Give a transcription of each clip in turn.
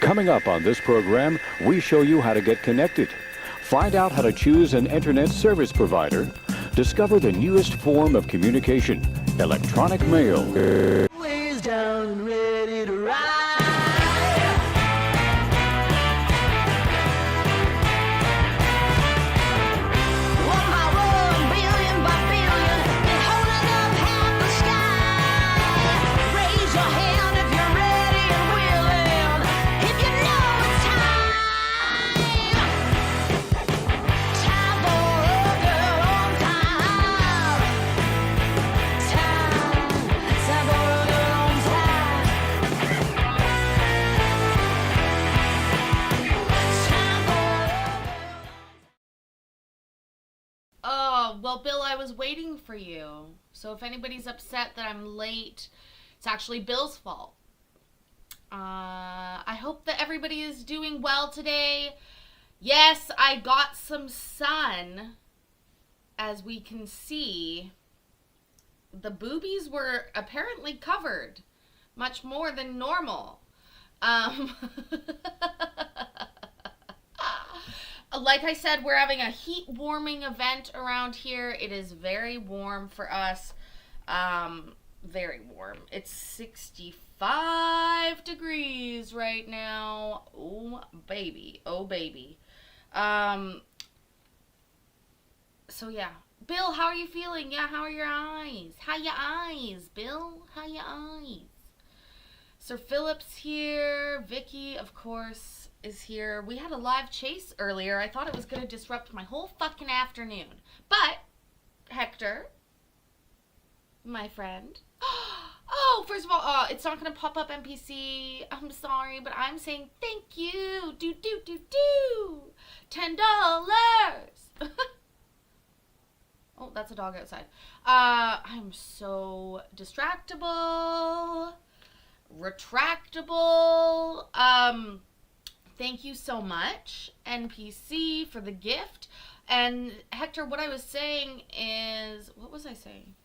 Coming up on this program, we show you how to get connected. Find out how to choose an internet service provider. Discover the newest form of communication, electronic mail. Ways down and ready to ride. One by one, billion by billion, been holding up half the sky. Raise your hand if you're ready and willing, if you know it's time. Time for a girl on time. Time for a girl on time. Time for Oh, well, Bill, I was waiting for you. So if anybody's upset that I'm late, it's actually Bill's fault. I hope that everybody is doing well today. Yes, I got some sun. As we can see, the boobies were apparently covered much more than normal. Like I said, we're having a heat warming event around here. It is very warm for us. Very warm. It's 65 degrees right now. Oh, baby. Oh, baby. So, yeah. Bill, how are you feeling? Yeah, how are your eyes? How your eyes, Bill? How your eyes? Sir Philip's here. Vicky, of course, is here. We had a live chase earlier. I thought it was going to disrupt my whole fucking afternoon. But, Hector, my friend. Oh, first of all, it's not going to pop up NPC. I'm sorry, but I'm saying thank you. Do. $10. Oh, that's a dog outside. I'm so distractible. Retractable. Thank you so much, NPC, for the gift. And Hector, what I was saying is, what was I saying?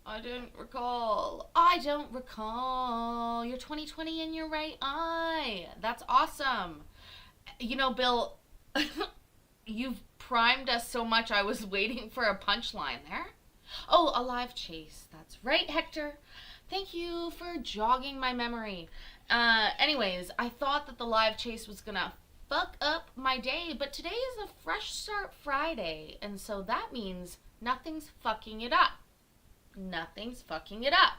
I don't recall. You're 2020 in your right eye. That's awesome. You know, Bill, you've primed us so much, I was waiting for a punchline there. Oh, a live chase. That's right, Hector. Thank you for jogging my memory. Anyways, I thought that the live chase was gonna fuck up my day, but today is a fresh start Friday, and so that means nothing's fucking it up. Nothing's fucking it up.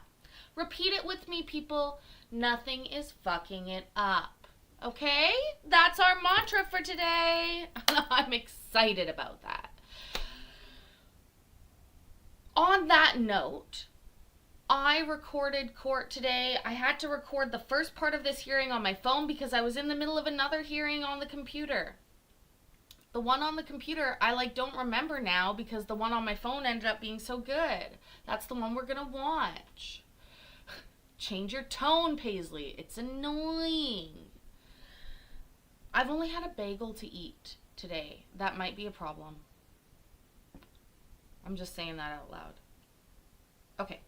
Repeat it with me, people. Nothing is fucking it up. Okay? That's our mantra for today. I'm excited about that. On that note, I recorded court today. I had to record the first part of this hearing on my phone because I was in the middle of another hearing on the computer. The one on the computer, I don't remember now because the one on my phone ended up being so good. That's the one we're gonna watch. Change your tone, Paisley. It's annoying. I've only had a bagel to eat today. That might be a problem. I'm just saying that out loud. Okay,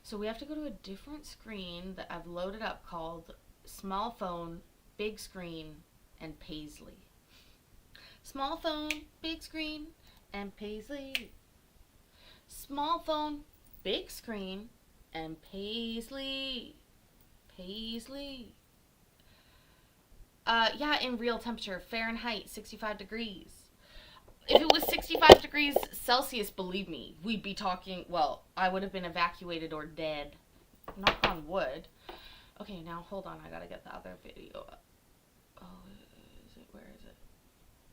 so we have to go to a different screen that I've loaded up called Small Phone, Big Screen, and Paisley. Small phone, big screen, and Paisley. Small phone, big screen, and Paisley. Paisley. Yeah, in real temperature, Fahrenheit, 65 degrees. If it was 65 degrees Celsius, believe me, we'd be talking, well, I would have been evacuated or dead. Knock on wood. Okay, now hold on, I gotta get the other video up. Oh, where is it?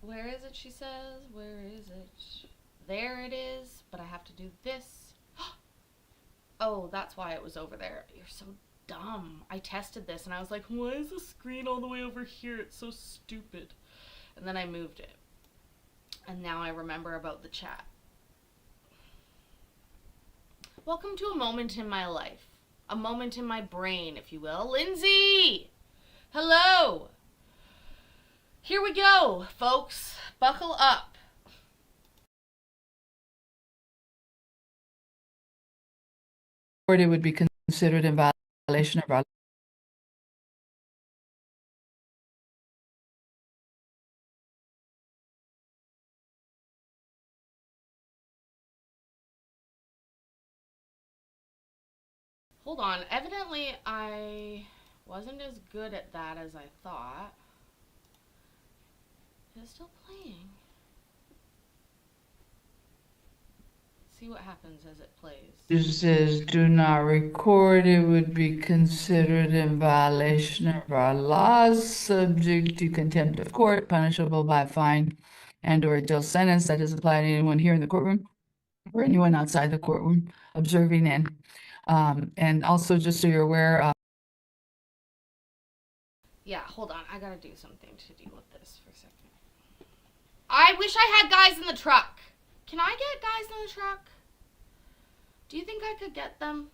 Where is it, she says? Where is it? There it is, but I have to do this. Oh, that's why it was over there. You're so dumb. I tested this and I was like, why is the screen all the way over here? It's so stupid. And then I moved it. And now I remember about the chat. Welcome to a moment in my life. A moment in my brain, if you will. Lindsay! Hello! Here we go, folks. Buckle up. It would be considered in violation of our Hold on. Evidently, I wasn't as good at that as I thought. It's still playing. See what happens as it plays. It says do not record, it would be considered in violation of our laws, subject to contempt of court, punishable by a fine and or a jail sentence. That doesn't apply to anyone here in the courtroom or anyone outside the courtroom observing in. And also, just so you're aware, Yeah, hold on. I gotta do something to deal with this for a second. I wish I had guys in the truck. Can I get guys in the truck? Do you think I could get them?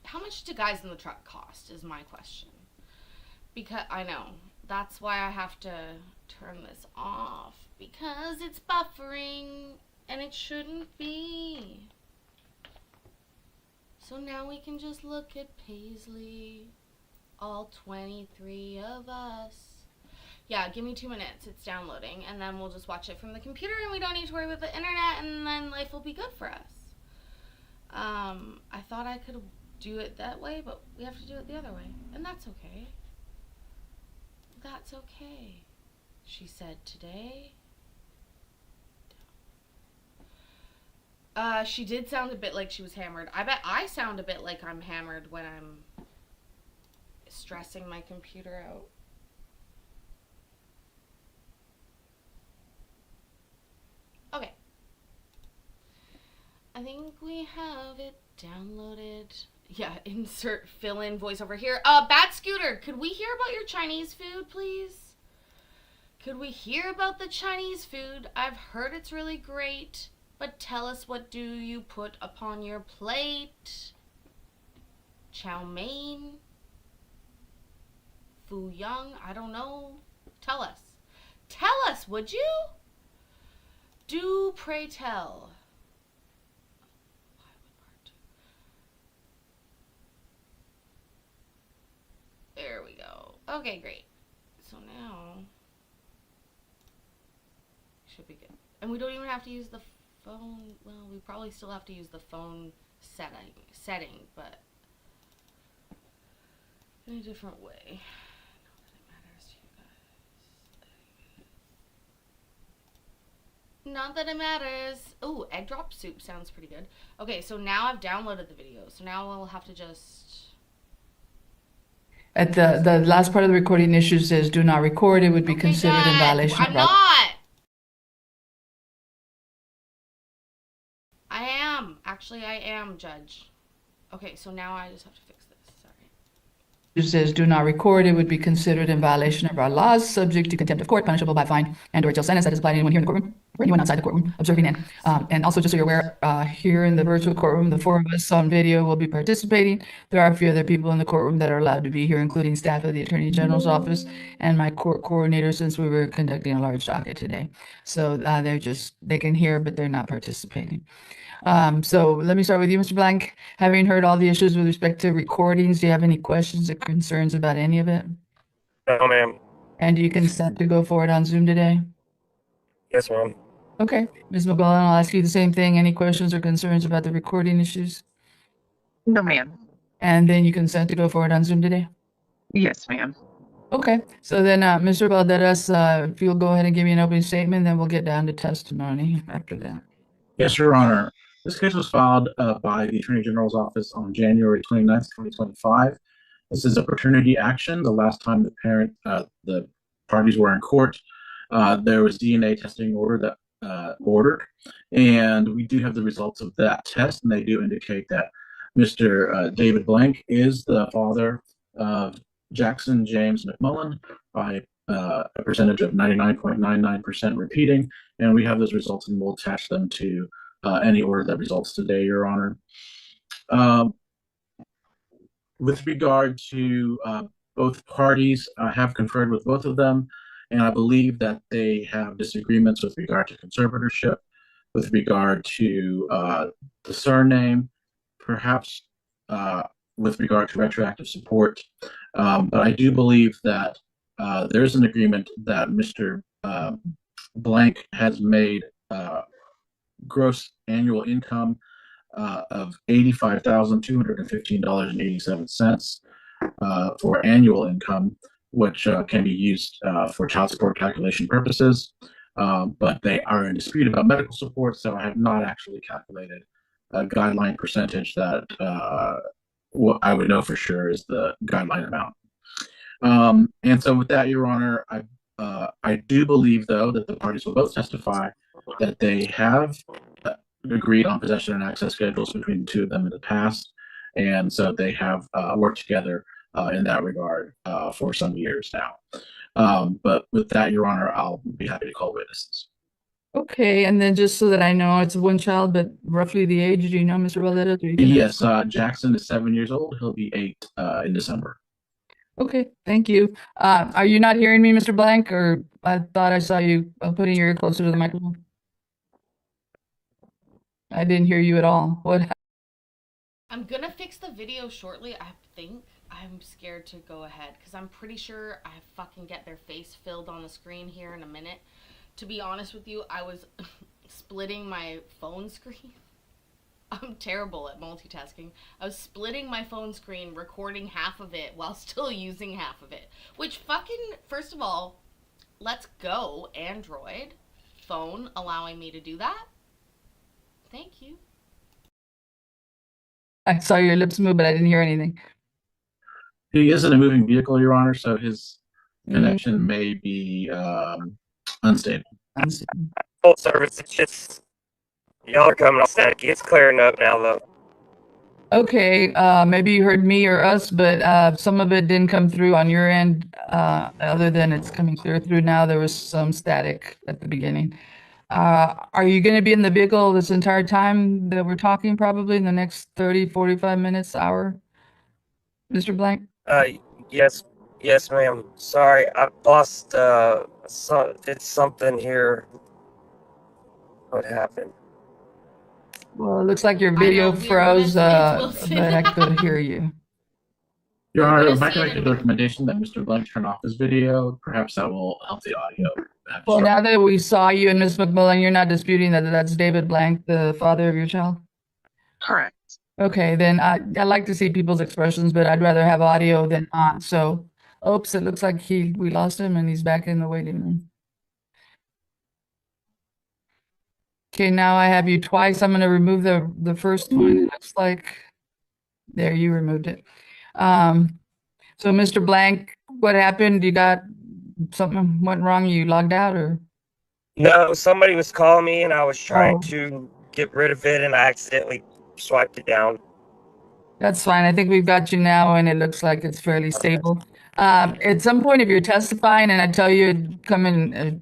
How much do guys in the truck cost is my question. Because I know. That's why I have to turn this off. Because it's buffering and it shouldn't be. So now we can just look at Paisley. All 23 of us. Yeah, give me 2 minutes. It's downloading. And then we'll just watch it from the computer and we don't need to worry about the internet and then life will be good for us. I thought I could do it that way, but we have to do it the other way. And that's okay. That's okay. She said today. She did sound a bit like she was hammered. I bet I sound a bit like I'm hammered when I'm stressing my computer out. Okay. I think we have it downloaded. Yeah, insert fill-in voiceover here. Bat Scooter, could we hear about your Chinese food, please? Could we hear about the Chinese food? I've heard it's really great, but tell us, what do you put upon your plate? Chow mein? Fu Young? I don't know. Tell us. Tell us, would you? Do pray tell. There we go. Okay, great. So now should be good. And we don't even have to use the phone. Well, we probably still have to use the phone setting, but in a different way. Not that it matters. Ooh, egg drop soup sounds pretty good. Okay, so now I've downloaded the video. So now we'll have to just... at the last part of the recording issue says do not record, it would be Okay, considered in Dad, violation I'm of our not. I am. Actually, I am, Judge. Okay, so now I just have to fix this. Sorry. It says do not record, it would be considered in violation of our laws, subject to contempt of court, punishable by fine and or jail sentence. That doesn't apply to anyone here in the courtroom or anyone outside the courtroom observing in. And also, just so you're aware, here in the virtual courtroom, the 4 of us on video will be participating. There are a few other people in the courtroom that are allowed to be here, including staff of the Attorney General's office and my court coordinator, since we were conducting a large docket today. So they can hear, but they're not participating. So let me start with you, Mr. Blank. Having heard all the issues with respect to recordings, do you have any questions or concerns about any of it? No, ma'am. And do you consent to go forward on Zoom today? Yes, ma'am. Okay, Ms. McGowan, I'll ask you the same thing. Any questions or concerns about the recording issues? No, ma'am. And then you consent to go forward on Zoom today? Yes, ma'am. Okay, so then, Mr. Valderas, if you'll go ahead and give me an opening statement, then we'll get down to testimony after that. Yes, Your Honor. This case was filed by the Attorney General's office on January 29th, 2025. This is a paternity action. The last time the parties were in court, there was DNA testing ordered, and we do have the results of that test, and they do indicate that Mr. David Blank is the father of Jackson James McMullen by a percentage of 99.99% repeating, and we have those results, and we'll attach them to any order that results today, Your Honor. With regard to both parties, I have conferred with both of them, and I believe that they have disagreements with regard to conservatorship, with regard to the surname. Perhaps with regard to retroactive support. But I do believe that there's an agreement that Mr. Blank has made gross annual income of $85,215.87 for annual income, which can be used for child support calculation purposes. But they are in dispute about medical support, so I have not actually calculated a guideline percentage that what I would know for sure is the guideline amount. And so, with that, Your Honor, I do believe, though, that the parties will both testify that they have agreed on possession and access schedules between the two of them in the past, and so they have worked together in that regard for some years now. But with that, Your Honor, I'll be happy to call witnesses. Okay, and then just so that I know, it's one child, but roughly the age, do you know, Mr. Valletta? Do you know? Yes, Jackson is 7 years old. He'll be 8 in December. Okay, thank you. Are you not hearing me, Mr. Blank, or I thought I saw you putting your ear closer to the microphone? I didn't hear you at all. What? I'm gonna fix the video shortly, I think. I'm scared to go ahead because I'm pretty sure I fucking get their face filled on the screen here in a minute. To be honest with you, I was splitting my phone screen. I'm terrible at multitasking. I was splitting my phone screen, recording half of it while still using half of it. Which fucking, first of all, let's go, Android phone allowing me to do that. Thank you. I saw your lips move, but I didn't hear anything. He is in a moving vehicle, Your Honor, so his connection may be unstable. Full service. It's just y'all are coming off static. It's clearing up now, though. Okay, maybe you heard me or us, but some of it didn't come through on your end. Other than it's coming clear through now, there was some static at the beginning. Are you going to be in the vehicle this entire time that we're talking, probably in the next 30, 45 minutes, hour, Mr. Blank? Yes, yes, ma'am. Sorry, I lost. Did something here. What happened? Well, it looks like your I video know, we were froze, listening to Wilson. but I could hear you. Your We're Honor, gonna if I see can it make in a a recommendation that Mr. Blank turn off his video, perhaps that will help the audio. Well, now that we saw you and Ms. McMillan, you're not disputing that that's David Blank, the father of your child? Correct. Okay, then I like to see people's expressions, but I'd rather have audio than not. So, oops, it looks like we lost him and he's back in the waiting room. Okay, now I have you twice. I'm going to remove the first one. It looks like there you removed it. So Mr. Blank, what happened? You got something went wrong? You logged out or? No, somebody was calling me, and I was trying Oh. to get rid of it, and I accidentally swiped it down. That's fine. I think we've got you now, and it looks like it's fairly stable. At some point, if you're testifying and I tell you come in,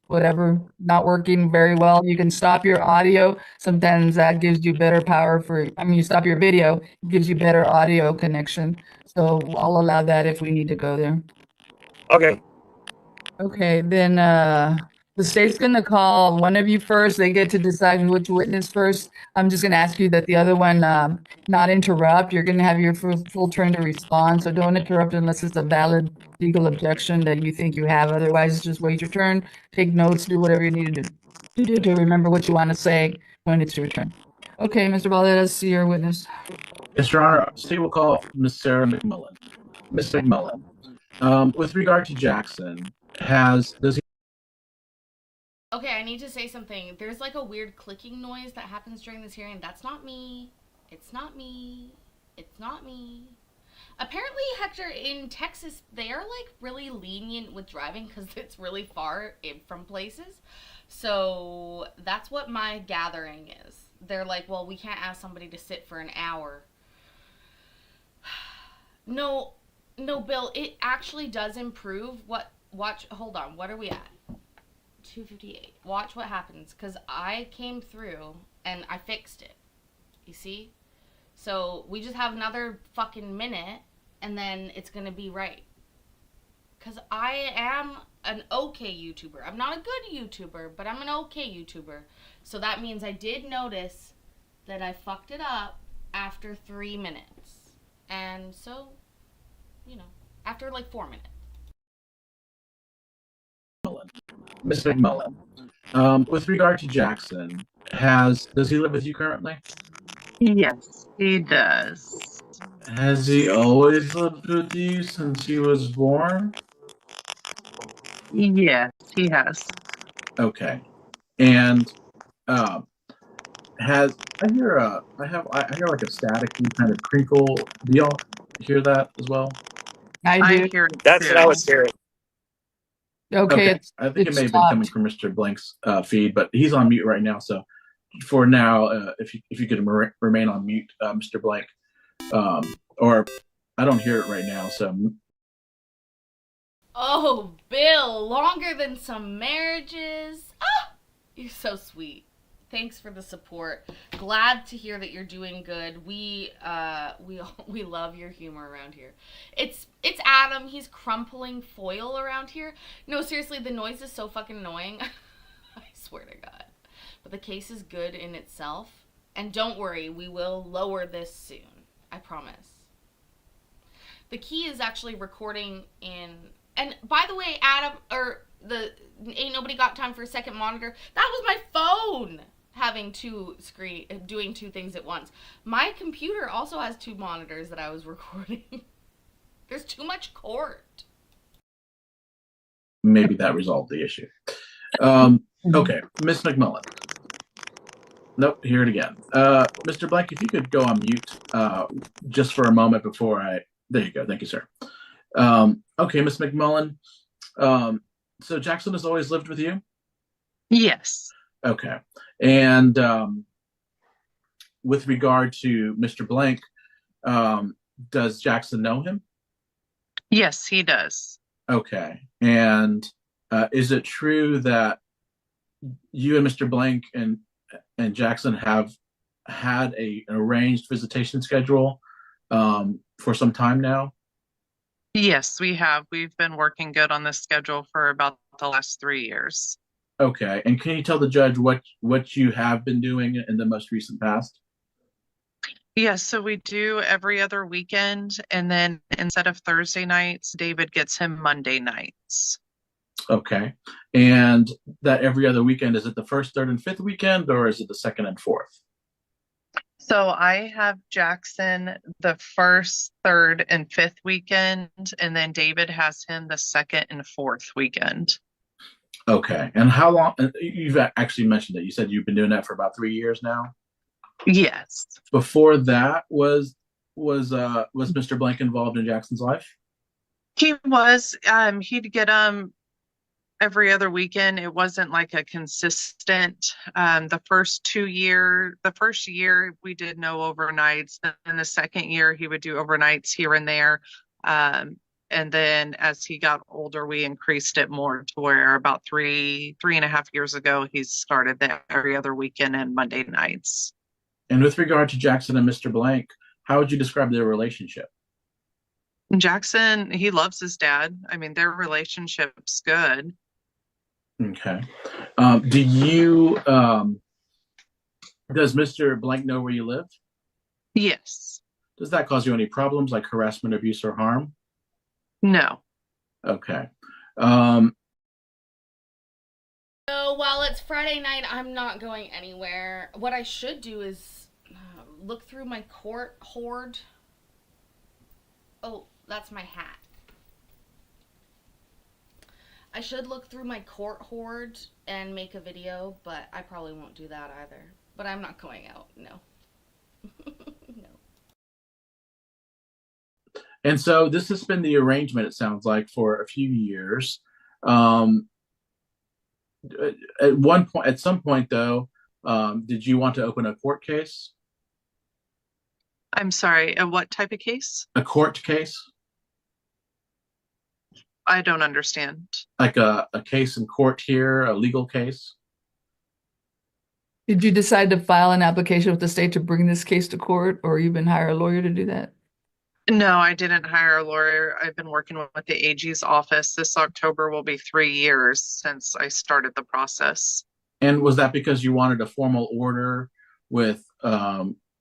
whatever, not working very well, you can stop your audio. Sometimes that gives you better power you stop your video, it gives you better audio connection. So I'll allow that if we need to go there. Okay. Okay, then the state's going to call one of you first. They get to decide which witness first. I'm just going to ask you that the other one not interrupt. You're going to have your full turn to respond. So don't interrupt unless it's a valid legal objection that you think you have. Otherwise, just wait your turn, take notes, do whatever you need to do to remember what you want to say when it's your turn. Okay, Mr. Valdez, your witness. Yes, Your Honor, state will call Ms. Sarah McMullen. Ms. McMullen, with regard to Jackson, does he? Okay, I need to say something. There's like a weird clicking noise that happens during this hearing. That's not me. It's not me. It's not me. Apparently, Hector, in Texas, they are like really lenient with driving because it's really far from places. So that's what my gathering is. They're like, well, we can't ask somebody to sit for an hour. No, Bill, it actually does improve. Hold on, what are we at? 258. Watch what happens, because I came through and I fixed it. You see? So we just have another fucking minute and then it's gonna be right. Because I am an okay YouTuber. I'm not a good YouTuber, but I'm an okay YouTuber. So that means I did notice that I fucked it up after 3 minutes. And so, after like 4 minutes. Miss McMullen, with regard to Jackson, does he live with you currently? Yes, he does. Has he always lived with you since he was born? Yes, he has. Okay. And um, has I hear like a staticky kind of crinkle. Do y'all hear that as well? I I do. hear it That's what I too. was hearing. Okay, Okay. I think it it's may have been coming stopped. from Mr. Blank's feed, but he's on mute right now. So for now, if you could remain on mute, Mr. Blank, or I don't hear it right now. So Oh, Bill, longer than some marriages. Ah, you're so sweet. Thanks for the support. Glad to hear that you're doing good. We love your humor around here. It's Adam. He's crumpling foil around here. No, seriously, the noise is so fucking annoying. I swear to God. But the case is good in itself. And don't worry, we will lower this soon. I promise. The key is actually recording in. And by the way, Adam, or the Ain't Nobody Got Time for a Second monitor, that was my phone having doing two things at once. My computer also has two monitors that I was recording. There's too much cord. maybe that resolved the issue. Okay, Miss McMullen. Nope, hear it again. Mr. Blank, if you could go on mute just for a moment before I. There you go. Thank you, sir. Okay, Miss McMullen. So Jackson has always lived with you? Yes. Okay. And with regard to Mr. Blank, does Jackson know him? Yes, he does. Okay. And is it true that you and Mr. Blank and Jackson have had an arranged visitation schedule for some time now? Yes, we have. We've been working good on this schedule for about the last 3 years. Okay. And can you tell the judge what you have been doing in the most recent past? Yes, so we do every other weekend, and then instead of Thursday nights, David gets him Monday nights. Okay. And that every other weekend, is it the first, third, and fifth weekend, or is it the second and fourth? So I have Jackson the first, third, and fifth weekend, and then David has him the second and fourth weekend. Okay. And how long? You've actually mentioned it. You said you've been doing that for about 3 years now. Yes. Before that, was Mr. Blank involved in Jackson's life? He was. He'd get every other weekend. It wasn't like a consistent. The first year we did no overnights. Then the second year he would do overnights here and there. And then as he got older, we increased it more to where about three and a half years ago, he started that every other weekend and Monday nights. And with regard to Jackson and Mr. Blank, how would you describe their relationship? Jackson, he loves his dad. I mean, their relationship's good. Okay. Does Mr. Blank know where you live? Yes. Does that cause you any problems like harassment, abuse, or harm? No. Okay. So while it's Friday night, I'm not going anywhere. What I should do is look through my court hoard. Oh, that's my hat. I should look through my court hoard and make a video, but I probably won't do that either. But I'm not going out, no. No. And so this has been the arrangement, it sounds like, for a few years. At some point, though, did you want to open a court case? I'm sorry. What type of case? A court case? I don't understand. Like a case in court here, a legal case? Did you decide to file an application with the state to bring this case to court, or even hire a lawyer to do that? No, I didn't hire a lawyer. I've been working with the AG's office. This October will be 3 years since I started the process. And was that because you wanted a formal order with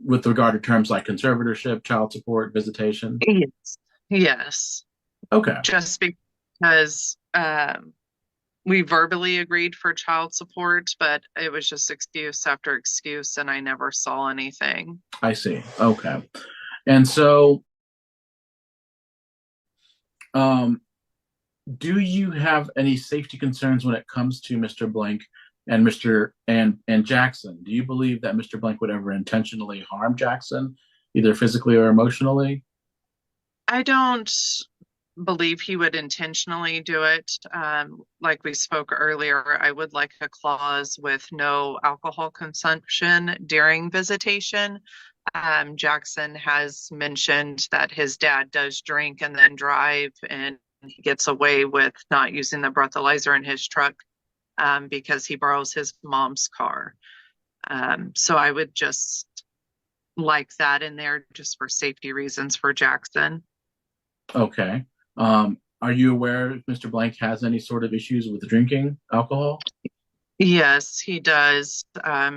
with regard to terms like conservatorship, child support, visitation? Yes. Yes. Okay. Just because we verbally agreed for child support, but it was just excuse after excuse, and I never saw anything. I see. Okay. And so, do you have any safety concerns when it comes to Mr. Blank and Mr. and Jackson? Do you believe that Mr. Blank would ever intentionally harm Jackson, either physically or emotionally? I don't believe he would intentionally do it. Like we spoke earlier, I would like a clause with no alcohol consumption during visitation. Jackson has mentioned that his dad does drink and then drive, and he gets away with not using the breathalyzer in his truck because he borrows his mom's car. So I would just like that in there just for safety reasons for Jackson. Okay. Are you aware if Mr. Blank has any sort of issues with drinking alcohol? Yes, he does.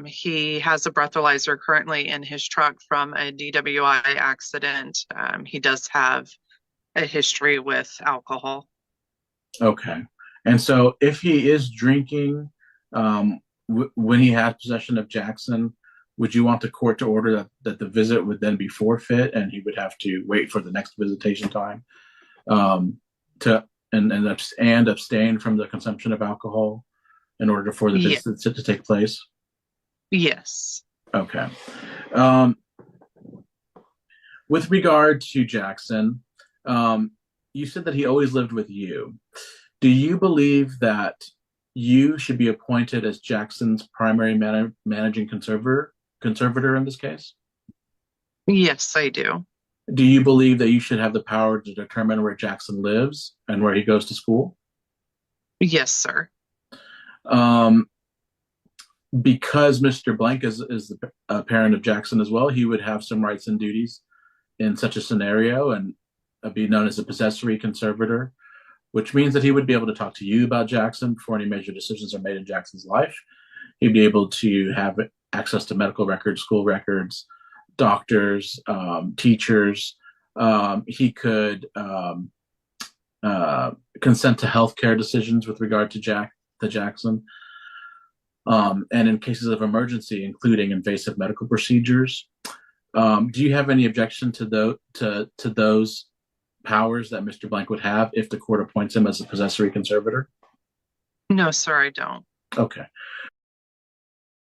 He has a breathalyzer currently in his truck from a DWI accident. He does have a history with alcohol. Okay. And so if he is drinking when he has possession of Jackson, would you want the court to order that the visit would then be forfeit and he would have to wait for the next visitation time to and abstain from the consumption of alcohol in order for the visit to take place? Yes. Okay. With regard to Jackson, you said that he always lived with you. Do you believe that you should be appointed as Jackson's primary managing conservator in this case? Yes, I do. Do you believe that you should have the power to determine where Jackson lives and where he goes to school? Yes, sir. Because Mr. Blank is the parent of Jackson as well, he would have some rights and duties in such a scenario and be known as a possessory conservator, which means that he would be able to talk to you about Jackson before any major decisions are made in Jackson's life. He'd be able to have access to medical records, school records, doctors, teachers. He could consent to healthcare decisions with regard to Jackson. And in cases of emergency, including invasive medical procedures. Do you have any objection to those powers that Mr. Blank would have if the court appoints him as a possessory conservator? No, sir, I don't. Okay.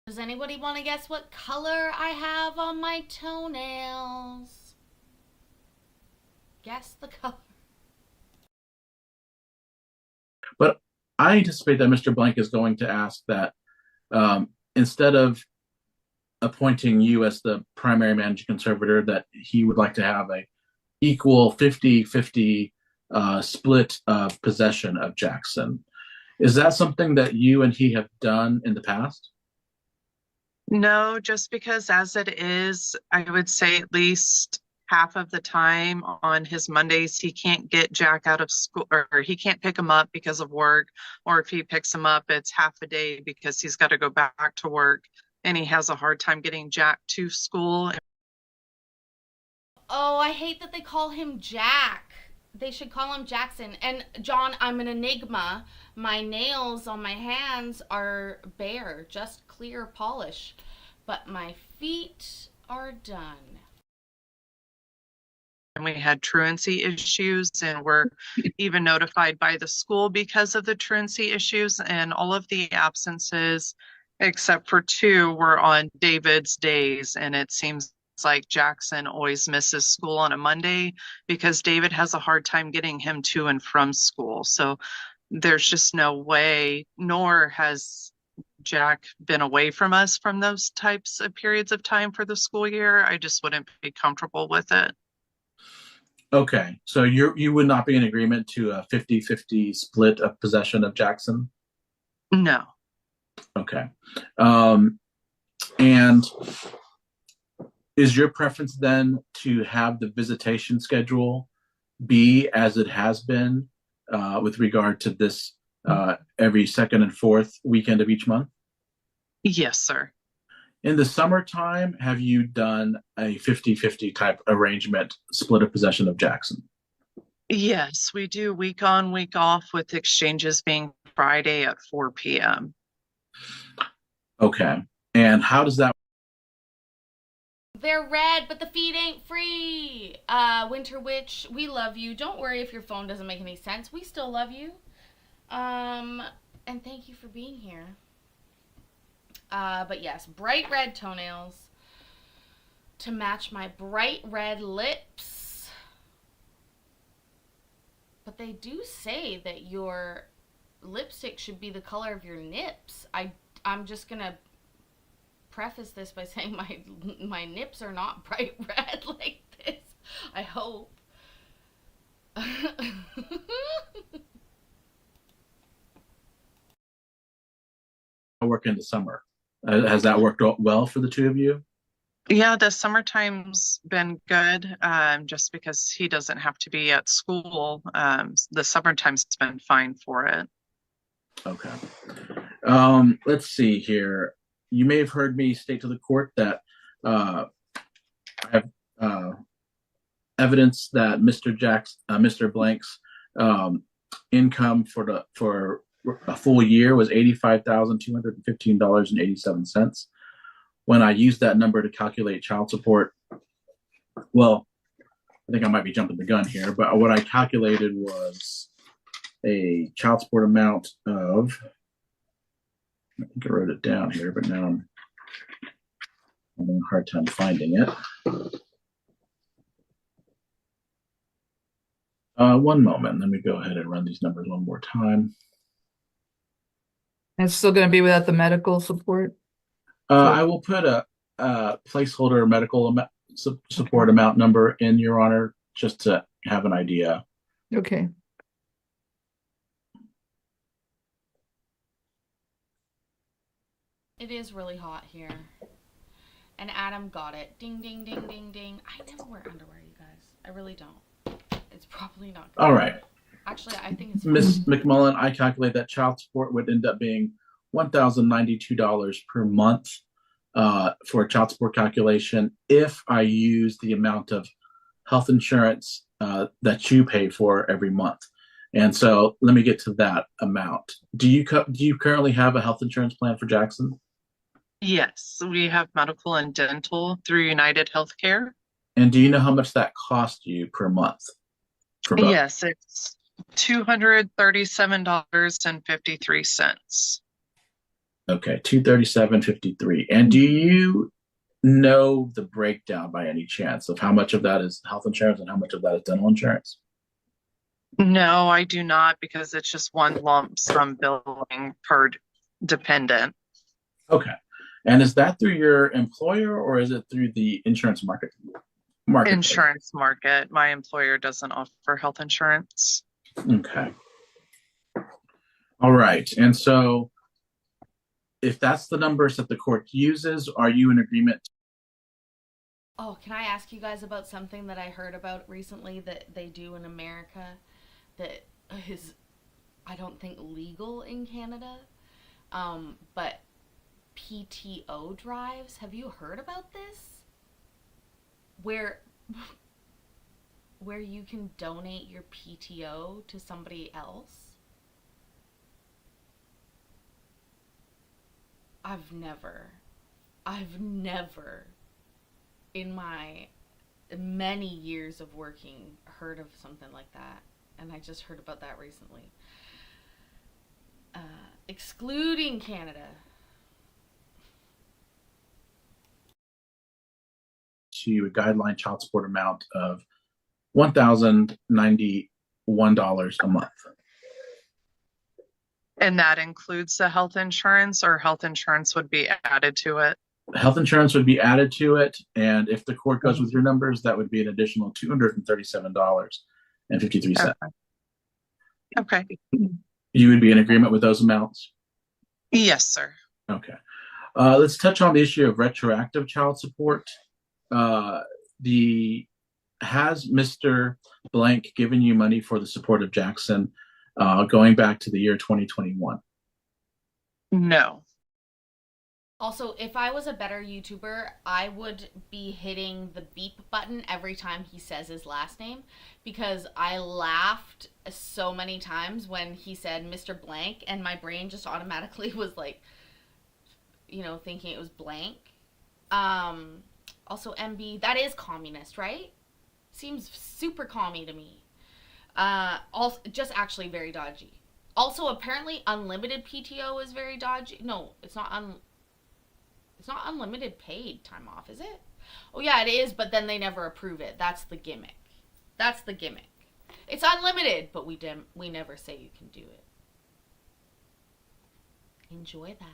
Does anybody want to guess what color I have on my toenails? Guess the color. But I anticipate that Mr. Blank is going to ask that instead of appointing you as the primary managing conservator, that he would like to have a equal 50-50 split of possession of Jackson. Is that something that you and he have done in the past? No, just because as it is, I would say at least half of the time on his Mondays, he can't get Jack out of school, or he can't pick him up because of work. Or if he picks him up, it's half a day because he's got to go back to work, and he has a hard time getting Jack to school. Oh, I hate that they call him Jack. They should call him Jackson. And John, I'm an enigma. My nails on my hands are bare, just clear polish. But my feet are done. And we had truancy issues, and we're even notified by the school because of the truancy issues, and all of the absences except for 2 were on David's days. And it seems like Jackson always misses school on a Monday because David has a hard time getting him to and from school. So there's just no way, nor has Jack been away from us from those types of periods of time for the school year. I just wouldn't be comfortable with it. Okay, so you would not be in agreement to a 50-50 split of possession of Jackson? No. Okay. And is your preference then to have the visitation schedule be as it has been with regard to this every second and fourth weekend of each month? Yes, sir. In the summertime, have you done a 50-50 type arrangement, split of possession of Jackson? Yes, we do week on, week off, with exchanges being Friday at 4 p.m. Okay. And how does that They're red, but the feed ain't free. Winter Witch, we love you. Don't worry if your phone doesn't make any sense. We still love you. And thank you for being here. But yes, bright red toenails to match my bright red lips. But they do say that your lipstick should be the color of your nips. I'm just gonna preface this by saying my nips are not bright red like this. I hope. work in the summer? Has that worked out well for the two of you? Yeah, the summertime's been good, just because he doesn't have to be at school. The summertime's been fine for it. Okay. Let's see here. You may have heard me state to the court that I have evidence that Mr. Blank's income for a full year was $85,215.87. When I used that number to calculate child support, well, I think I might be jumping the gun here, but what I calculated was a child support amount of, I think I wrote it down here, but now I'm having a hard time finding it. One moment. Let me go ahead and run these numbers one more time. It's still going to be without the medical support? I will put a placeholder medical support amount number in, Your Honor, just to have an idea. Okay. It is really hot here. And Adam got it. Ding, ding, ding, ding, ding. I never wear underwear, you guys. I really don't. It's probably not good. All right. Actually, I think it's Ms. McMullen, I calculate that child support would end up being $1,092 per month for a child support calculation if I use the amount of health insurance that you pay for every month. And so let me get to that amount. Do you currently have a health insurance plan for Jackson? Yes, we have medical and dental through United Healthcare. And do you know how much that costs you per month? For both? Yes, it's $237.53. Okay, $237.53. And do you know the breakdown by any chance of how much of that is health insurance and how much of that is dental insurance? No, I do not, because it's just one lump sum billing per dependent. Okay. And is that through your employer or is it through the insurance market? Insurance market. My employer doesn't offer health insurance. Okay. All right. And so if that's the numbers that the court uses, are you in agreement? Oh, can I ask you guys about something that I heard about recently that they do in America that is, I don't think, legal in Canada? But PTO drives. Have you heard about this? Where you can donate your PTO to somebody else? I've never in my many years of working heard of something like that, and I just heard about that recently. Excluding Canada. To a guideline child support amount of $1,091 a month. And that includes the health insurance, or health insurance would be added to it? Health insurance would be added to it, and if the court goes with your numbers, that would be an additional $237.53. Okay. You would be in agreement with those amounts? Yes, sir. Okay. Let's touch on the issue of retroactive child support. Has Mr. Blank given you money for the support of Jackson going back to the year 2021? No. Also, if I was a better YouTuber, I would be hitting the beep button every time he says his last name because I laughed so many times when he said Mr. Blank and my brain just automatically was like, thinking it was blank. Um, Also, MB, that is communist, right? Seems super commie to me. Also, just actually very dodgy. Also, apparently, unlimited PTO is very dodgy. No, it's not unlimited paid time off, is it? Oh yeah, it is, but then they never approve it. That's the gimmick. That's the gimmick. It's unlimited, but we never say you can do it. Enjoy that.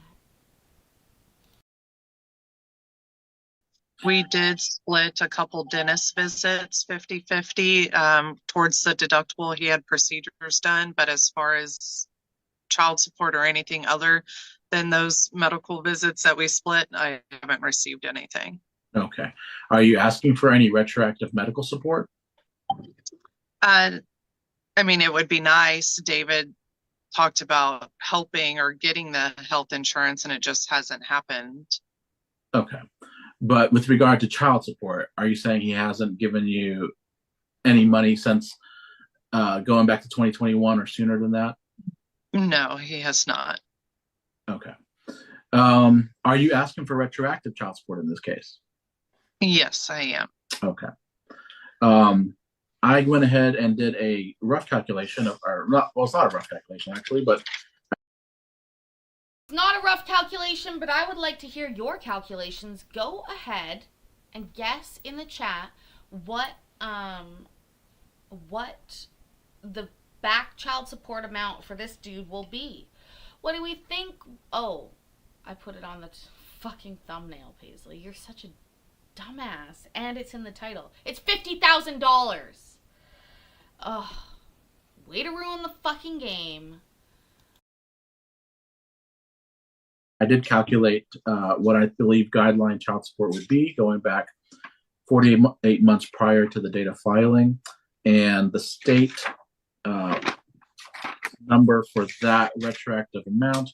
We did split a couple dentist visits 50-50 towards the deductible. He had procedures done, but as far as child support or anything other than those medical visits that we split, I haven't received anything. Okay. Are you asking for any retroactive medical support? I mean, it would be nice. David talked about helping or getting the health insurance, and it just hasn't happened. Okay. But with regard to child support, are you saying he hasn't given you any money since going back to 2021 or sooner than that? No, he has not. Okay. Are you asking for retroactive child support in this case? Yes, I am. Okay. I went ahead and did a rough calculation of, or not, well, it's not a rough calculation actually, but It's not a rough calculation, but I would like to hear your calculations. Go ahead and guess in the chat what the back child support amount for this dude will be. What do we think? Oh, I put it on the fucking thumbnail, Paisley. You're such a dumbass. And it's in the title. It's $50,000. Ugh. Way to ruin the fucking game. I did calculate what I believe guideline child support would be going back 48 months prior to the date of filing. And the state number for that retroactive amount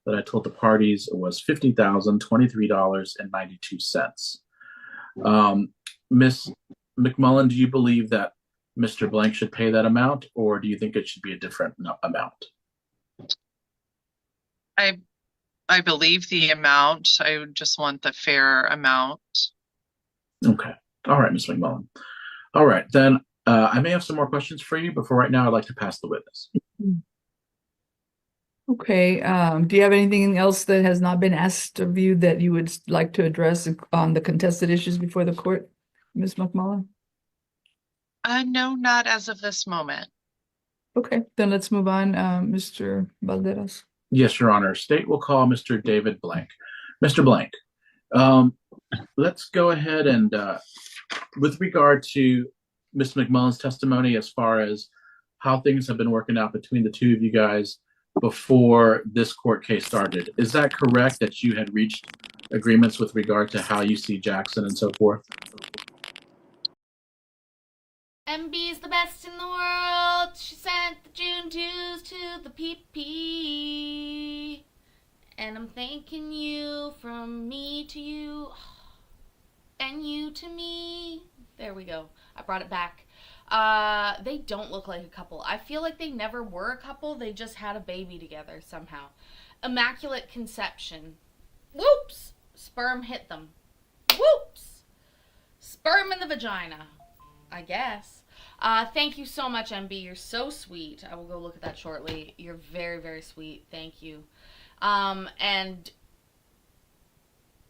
that I told the parties was $50,023.92. Miss McMullen, do you believe that Mr. Blank should pay that amount, or do you think it should be a different amount? I believe the amount. I just want the fair amount. Okay. All right, Ms. McMullen. All right, then I may have some more questions for you, but for right now, I'd like to pass the witness. Okay, do you have anything else that has not been asked of you that you would like to address on the contested issues before the court, Ms. McMullen? No, not as of this moment. Okay, then let's move on, Mr. Valderas. Yes, Your Honor. State will call Mr. David Blank. Mr. Blank, let's go ahead and, with regard to Ms. McMullen's testimony as far as how things have been working out between the two of you guys before this court case started, is that correct that you had reached agreements with regard to how you see Jackson and so forth? MB is the best in the world. She sent the June 2s to the PP. And I'm thanking you from me to you. And you to me. There we go. I brought it back. They don't look like a couple. I feel like they never were a couple. They just had a baby together somehow. Immaculate conception. Whoops! Sperm hit them. Whoops! Sperm in the vagina. I guess. Thank you so much, MB. You're so sweet. I will go look at that shortly. You're very, very sweet. Thank you. And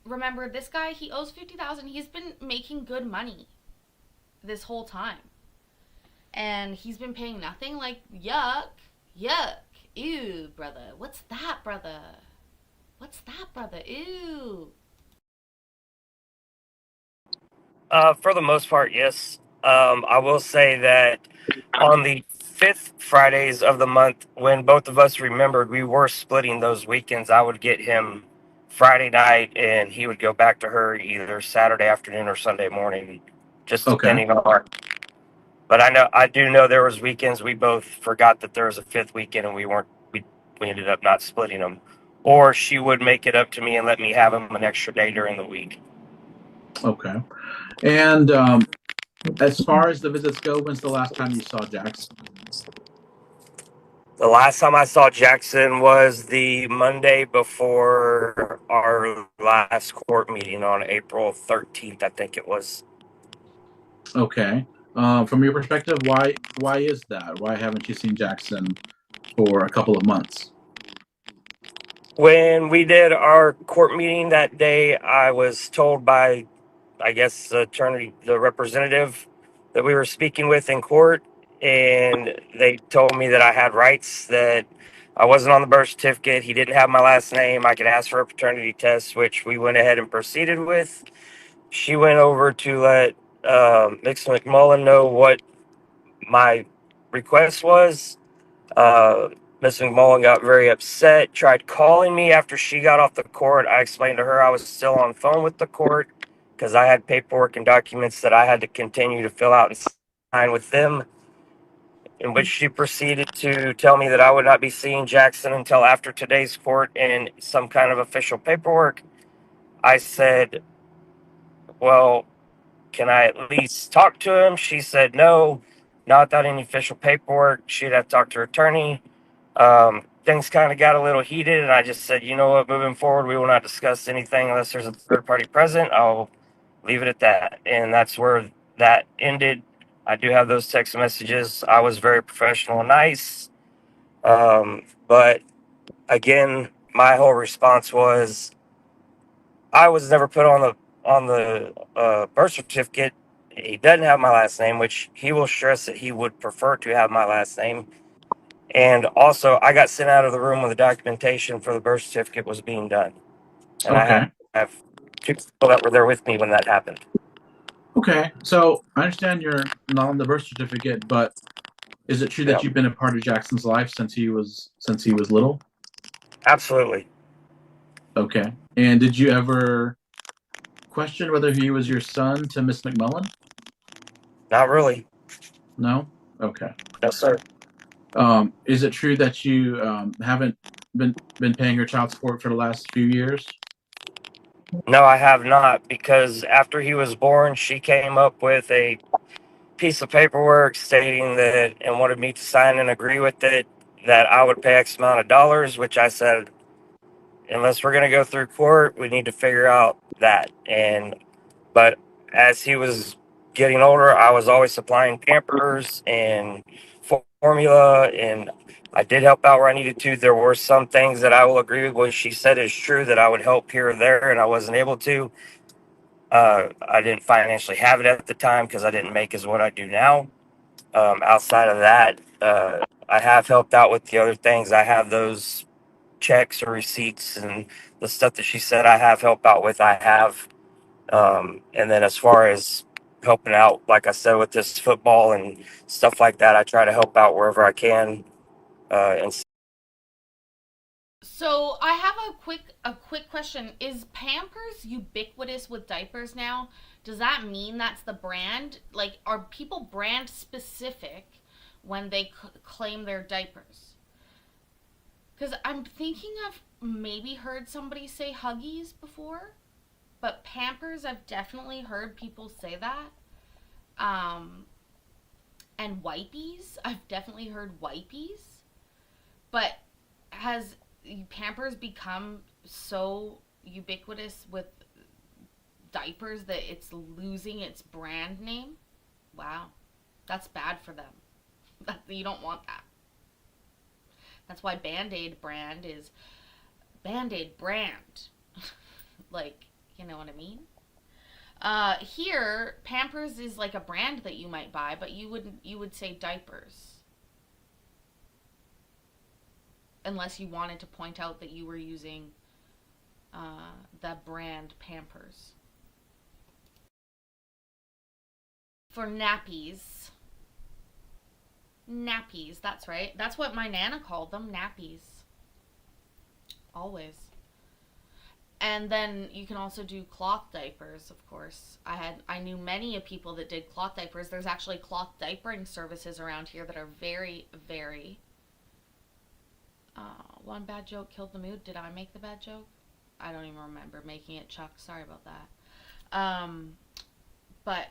remember, this guy, he owes $50,000. He's been making good money this whole time. And he's been paying nothing. Like, yuck. Yuck. Ew, brother. What's that, brother? What's that, brother? Ew. For the most part, yes. I will say that on the 5th Fridays of the month, when both of us remembered we were splitting those weekends, I would get him Friday night and he would go back to her either Saturday afternoon or Sunday morning, just depending on. But I do know there was weekends we both forgot that there was a fifth weekend and we ended up not splitting them. or she would make it up to me and let me have him an extra day during the week. Okay. And as far as the visits go, when's the last time you saw Jackson? The last time I saw Jackson was the Monday before our last court meeting on April 13th, I think it was. Okay. From your perspective, why is that? Why haven't you seen Jackson for a couple of months? When we did our court meeting that day, I was told by, I guess, the attorney, the representative that we were speaking with in court, and they told me that I had rights, that I wasn't on the birth certificate. He didn't have my last name. I could ask for a paternity test, which we went ahead and proceeded with. She went over to let Mr. McMullen know what my request was. Miss McMullen got very upset, tried calling me after she got off the court. I explained to her I was still on phone with the court because I had paperwork and documents that I had to continue to fill out and sign with them, in which she proceeded to tell me that I would not be seeing Jackson until after today's court and some kind of official paperwork. I said, well, can I at least talk to him? She said no, not without any official paperwork. She'd have to talk to her attorney. Things kind of got a little heated, and I just said, you know what, moving forward, we will not discuss anything unless there's a third party present. I'll leave it at that. And that's where that ended. I do have those text messages. I was very professional and nice. But again, my whole response was I was never put on the birth certificate. He doesn't have my last name, which he will stress that he would prefer to have my last name. And also, I got sent out of the room when the documentation for the birth certificate was being done. And Okay. I have two people that were there with me when that happened. Okay. So I understand you're not on the birth certificate, but is it true that Yeah, you've been a part of Jackson's life since he was little? absolutely. Okay. And did you ever question whether he was your son to Miss McMullen? Not really. No? Okay. No, sir. Is it true that you haven't been paying your child support for the last few years? No, I have not, because after he was born, she came up with a piece of paperwork stating that and wanted me to sign and agree with it that I would pay X amount of dollars, which I said, unless we're going to go through court, we need to figure out that. But as he was getting older, I was always supplying Pampers and formula, and I did help out where I needed to. There were some things that I will agree with what she said is true that I would help here or there, and I wasn't able to. I didn't financially have it at the time because I didn't make as what I do now. Outside of that, I have helped out with the other things. I have those checks or receipts and the stuff that she said I have helped out with. I have. And then as far as helping out, like I said, with this football and stuff like that, I try to help out wherever I can. And So I have a quick question. Is Pampers ubiquitous with diapers now? Does that mean that's the brand? Like, are people brand specific when they claim their diapers? Because I'm thinking I've maybe heard somebody say Huggies before, but Pampers I've definitely heard people say that. Um, and Wipies I've definitely heard Wipies, but has Pampers become so ubiquitous with diapers that it's losing its brand name? Wow, that's bad for them. You don't want that. That's why Band-Aid brand is Band-Aid brand. Like, you know what I mean? Here, Pampers is like a brand that you might buy, but you would say diapers. Unless you wanted to point out that you were using the brand Pampers. For nappies. Nappies, that's right. That's what my Nana called them, nappies. Always. And then you can also do cloth diapers, of course. I knew many of people that did cloth diapers. There's actually cloth diapering services around here that are very, very One bad joke killed the mood. Did I make the bad joke? I don't even remember making it, Chuck. Sorry about that. But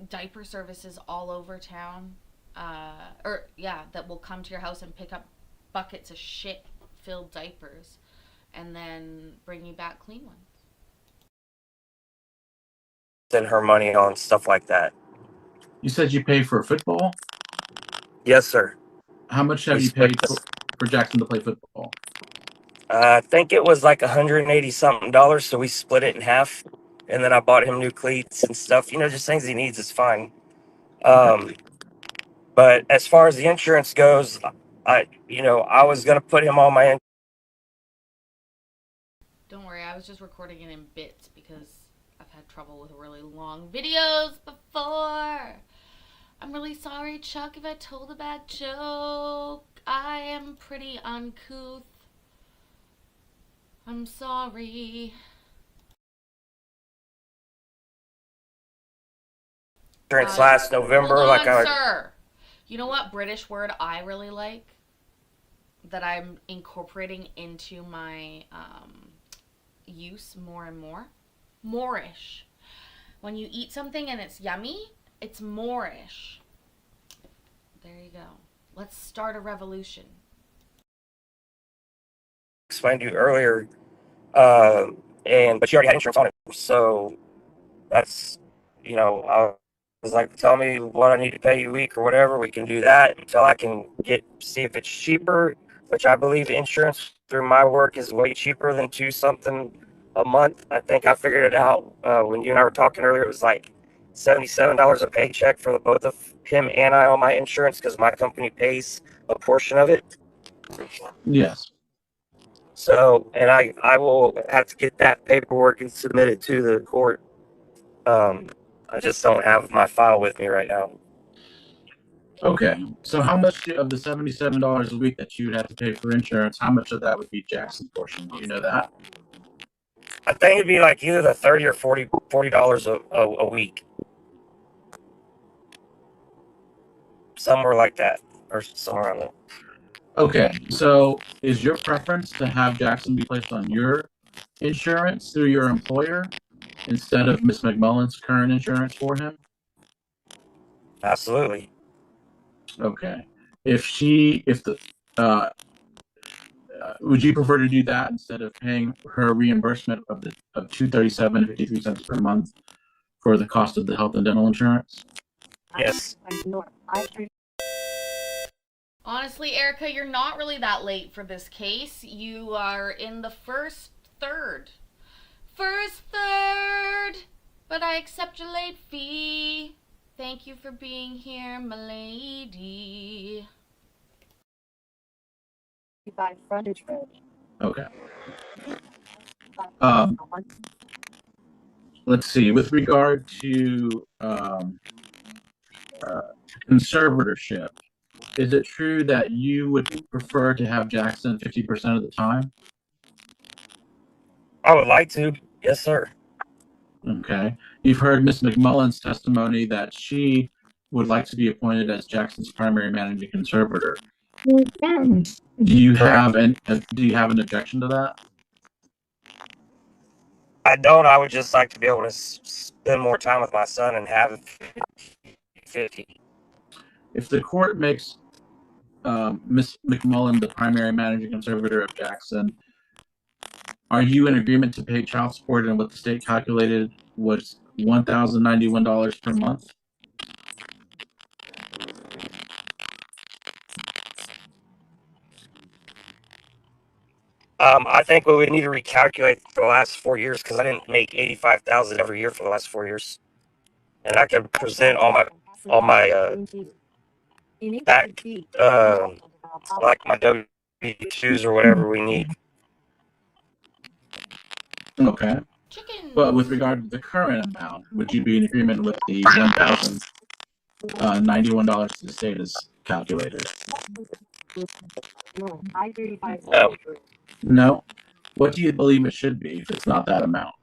diaper services all over town, that will come to your house and pick up buckets of shit-filled diapers and then bring you back clean ones. Send her money on stuff like that. You said you pay for football. Yes, sir. How much have We you split paid this. for Jackson to play football? I think it was like $180 something, so we split it in half, and then I bought him new cleats and stuff. Just things he needs is fine. But as far as the insurance goes, I was gonna put him on my. Don't worry, I was just recording it in bits because I've had trouble with really long videos before. I'm really sorry, Chuck, if I told a bad joke. I am pretty uncouth. I'm sorry. Insurance last November, Hold like on, sir. You know what British word I really like that I'm incorporating into my use more and more? Moorish. When you eat something and it's yummy, it's Moorish. There you go. Let's start a revolution. explained to you earlier, but you already had insurance on it, so that's I was like, tell me what I need to pay you a week or whatever. We can do that until I can see if it's cheaper, which I believe insurance through my work is way cheaper than $2 something a month. I think I figured it out when you and I were talking earlier. It was like $77 a paycheck for the both of him and I on my insurance because my company pays a portion of it. Yes. So, and I will have to get that paperwork and submit it to the court. I just don't have my file with me right now. Okay. So how much of the $77 a week that you would have to pay for insurance, how much of that would be Jackson's portion? Do you know that? I think it'd be like either the $30 or $40 a week, somewhere like that, or somewhere around there. Okay. So is your preference to have Jackson be placed on your insurance through your employer instead of Miss McMullen's current insurance for him? Absolutely. Okay. Would you prefer to do that instead of paying her reimbursement of $237.53 per month for the cost of the health and dental insurance? Yes. Honestly, Erica, you're not really that late for this case. You are in the first third. First third! But I accept your late fee. Thank you for being here, my lady. By frontage road. Okay. Let's see. With regard to conservatorship, is it true that you would prefer to have Jackson 50% of the time? I would like to. Yes, sir. Okay. You've heard Miss McMullen's testimony that she would like to be appointed as Jackson's primary managing conservator. Do you have an objection to that? I don't. I would just like to be able to spend more time with my son and have 50. If the court makes Miss McMullen the primary managing conservator of Jackson, are you in agreement to pay child support and what the state calculated was $1,091 per month? I think we would need to recalculate for the last 4 years because I didn't make $85,000 every year for the last 4 years, and I can present all my back like my W-2s or whatever we need. Okay. Chicken. But with regard to the current amount, would you be in agreement with the $1,091 the state has calculated? No. No. No. What do you believe it should be if it's not that amount?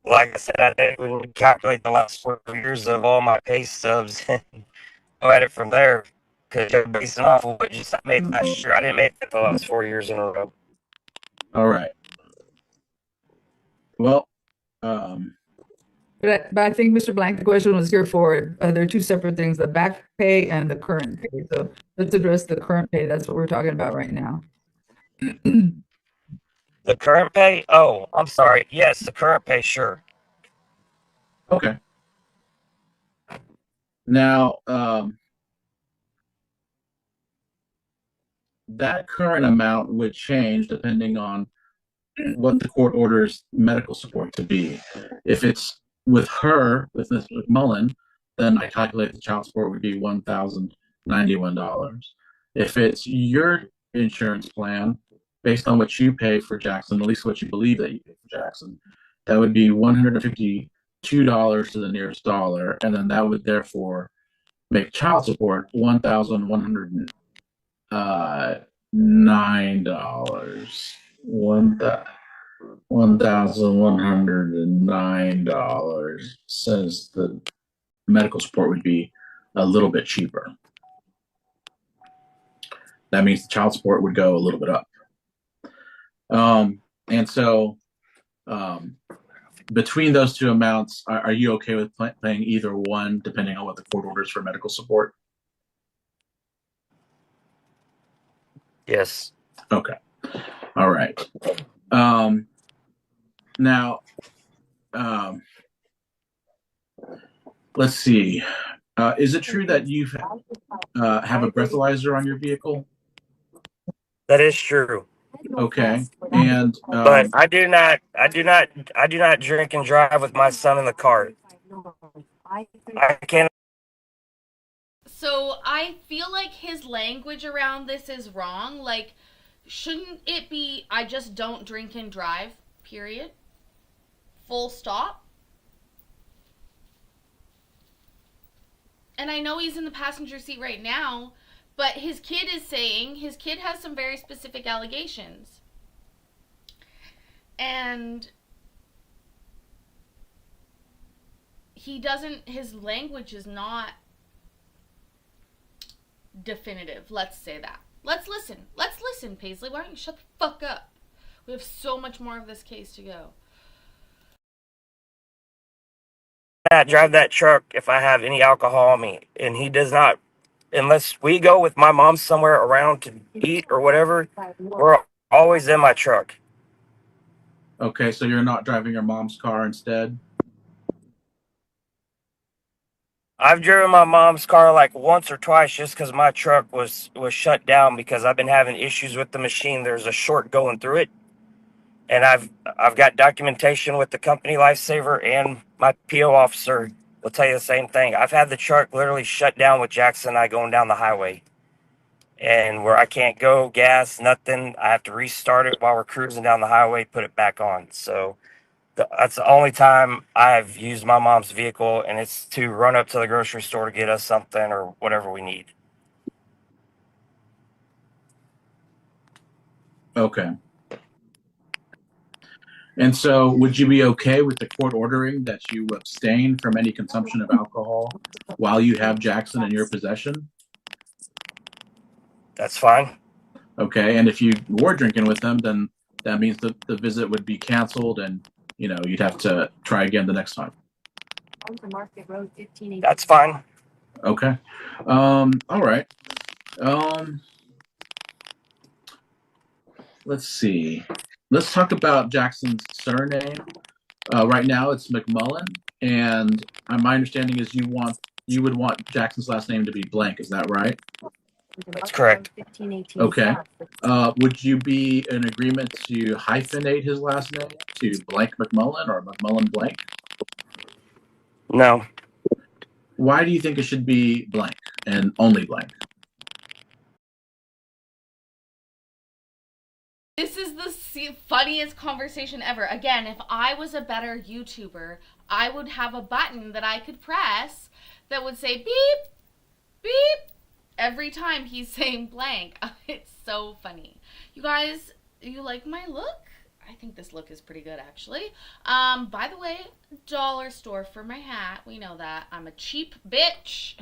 Like I said, I think we would calculate the last 4 years of all my pay stubs and go at it from there because you're basing off of what just I made last year. I didn't make that the last 4 years in a row. All right. Well, um, But I think Mr. Blank, the question was here for, there are two separate things, the back pay and the current pay. So let's address the current pay. That's what we're talking about right now. The current pay? Oh, I'm sorry. Yes, the current pay, sure. okay. Now, that current amount would change depending on what the court orders medical support to be. If it's with her, with Ms. McMullen, then I calculate the child support would be $1,091. If it's your insurance plan, based on what you pay for Jackson, at least what you believe that you pay for Jackson, that would be $152 to the nearest dollar, and then that would therefore make child support $1,109. $1,109 says the medical support would be a little bit cheaper. That means the child support would go a little bit up. And so between those two amounts, are you okay with paying either one depending on what the court orders for medical support? Yes. Okay. All right. Now, let's see. Is it true that you have a breathalyzer on your vehicle? That is true. Okay. And But I do not drink and drive with my son in the car. I can't. So I feel like his language around this is wrong. Like, shouldn't it be I just don't drink and drive, period? Full stop? And I know he's in the passenger seat right now, but his kid is saying his kid has some very specific allegations. And he doesn't, his language is not definitive. Let's say that. Let's listen. Let's listen, Paisley. Why don't you shut the fuck up? We have so much more of this case to go. Not drive that truck if I have any alcohol on me, and he does not, unless we go with my mom somewhere around to eat or whatever. We're always in my truck. okay, so you're not driving your mom's car instead? I've driven my mom's car like once or twice just because my truck was shut down because I've been having issues with the machine. There's a short going through it, and I've got documentation with the company Lifesaver, and my PO officer will tell you the same thing. I've had the truck literally shut down with Jackson and I going down the highway, and where I can't go, gas, nothing. I have to restart it while we're cruising down the highway, put it back on. So that's the only time I've used my mom's vehicle, and it's to run up to the grocery store to get us something or whatever we need. Okay. And so would you be okay with the court ordering that you abstain from any consumption of alcohol while you have Jackson in your possession? That's fine. Okay. And if you were drinking with them, then that means that the visit would be canceled and, you know, you'd have to try again the next time. That's fine. Okay. All right. Let's see. Let's talk about Jackson's surname. Right now it's McMullen, and my understanding is you would want Jackson's last name to be blank. Is that right? That's correct. Okay. Would you be in agreement to hyphenate his last name to blank McMullen or McMullen blank? No. Why do you think it should be blank and only blank? This is the funniest conversation ever. Again, if I was a better YouTuber, I would have a button that I could press that would say beep, beep, every time he's saying blank. It's so funny. You guys, you like my look? I think this look is pretty good, actually. By the way, dollar store for my hat. We know that. I'm a cheap bitch.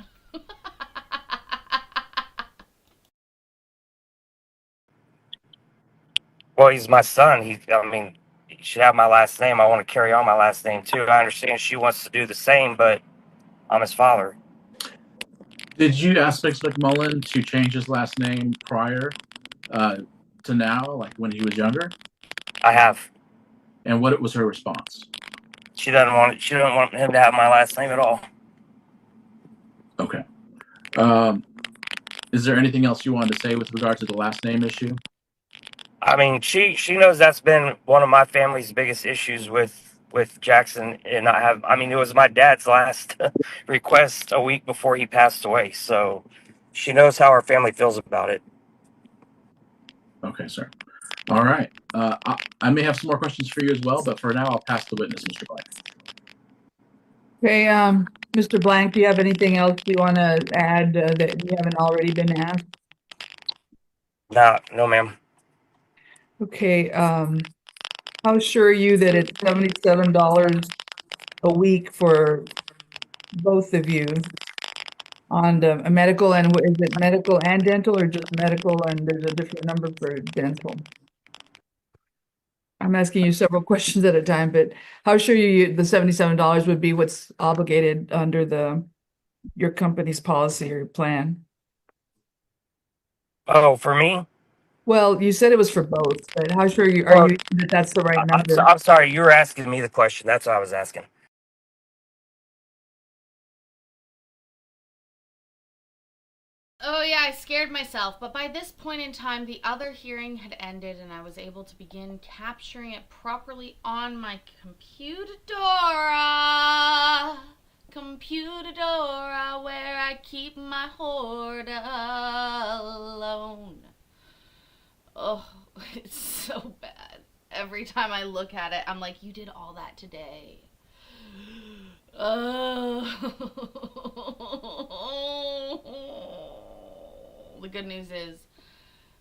Well, he's my son. I mean, he should have my last name. I want to carry on my last name too. I understand she wants to do the same, but I'm his father. Did you ask Mr. McMullen to change his last name prior to now, like when he was younger? I have. And what was her response? She doesn't want it. She doesn't want him to have my last name at all. Okay. Is there anything else you wanted to say with regard to the last name issue? I mean, she knows that's been one of my family's biggest issues with Jackson, and I have. I mean, it was my dad's last request a week before he passed away, so she knows how our family feels about it. Okay, sir. All right. I may have some more questions for you as well, but for now, I'll pass the witness, Mr. Blank. Okay, Mr. Blank, do you have anything else you want to add that you haven't already been asked? No, ma'am. Okay, how sure are you that it's $77 a week for both of you on a medical, and is it medical and dental, or just medical and there's a different number for dental? I'm asking you several questions at a time, but how sure you the $77 would be what's obligated under your company's policy or plan? Oh, for me? Well, you said it was for both, but how sure are Well, you that that's the right number? I'm sorry. You were asking me the question. That's what I was asking. Oh, yeah, I scared myself, but by this point in time, the other hearing had ended and I was able to begin capturing it properly on my computadora. Computadora, where I keep my hoard alone. Oh, it's so bad. Every time I look at it, I'm like, you did all that today. Oh. The good news is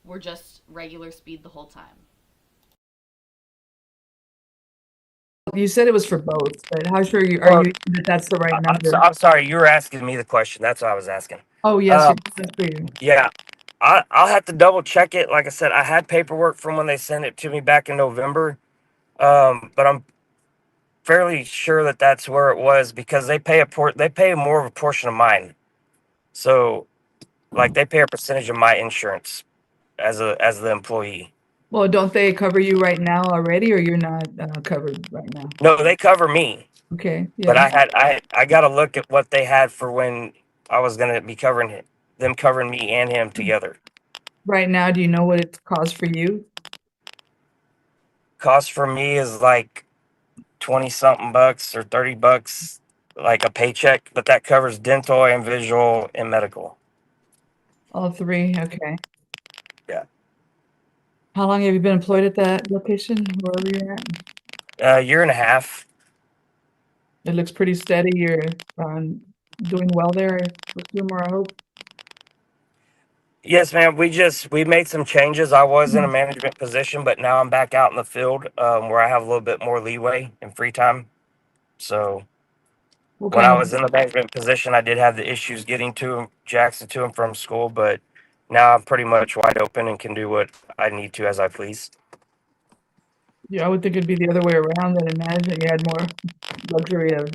we're just regular speed the whole time. You said it was for both, but how sure are you that that's the right number? I'm sorry. You were asking me the question. That's what I was asking. Oh, yes, that's for you. Yeah. I'll have to double check it. Like I said, I had paperwork from when they sent it to me back in November. But I'm fairly sure that that's where it was because they pay more of a portion of mine. So, like, they pay a percentage of my insurance as the employee. Well, don't they cover you right now already, or you're not covered right now? No, they cover me. Okay, But yeah. I got to look at what they had for when I was gonna be covering them covering me and him together. Right now, do you know what it costs for you? Cost for me is like 20 something bucks or $30, like a paycheck, but that covers dental and visual and medical. All three, okay. Yeah. How long have you been employed at that location, wherever you're at? A year and a half. It looks pretty steady. You're doing well there, I assume, or I hope. Yes, ma'am. We made some changes. I was in a management position, but now I'm back out in the field, where I have a little bit more leeway and free time. So What when I kind was of, in the management position, I did have the issues getting Jackson to him from school, but now I'm pretty much wide open and can do what I need to as I please. yeah, I would think it'd be the other way around, that imagine you had more luxury of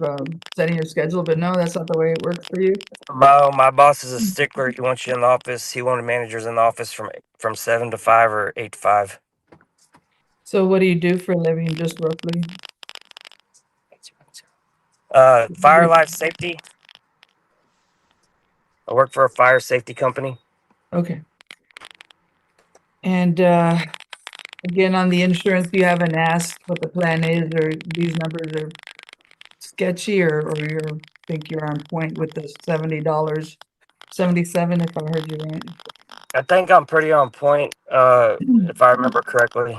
setting your schedule, but no, that's not the way it works for you. My boss is a stickler. He wants you in the office. He wanted managers in the office from 7 to 5 or 8 to 5. So what do you do for a living, just roughly? Fire life safety. I work for a fire safety company. Okay. And again, on the insurance, you haven't asked what the plan is, or these numbers are sketchy, or you think you're on point with the $70, 77, if I heard you right? I think I'm pretty on point, if I remember correctly.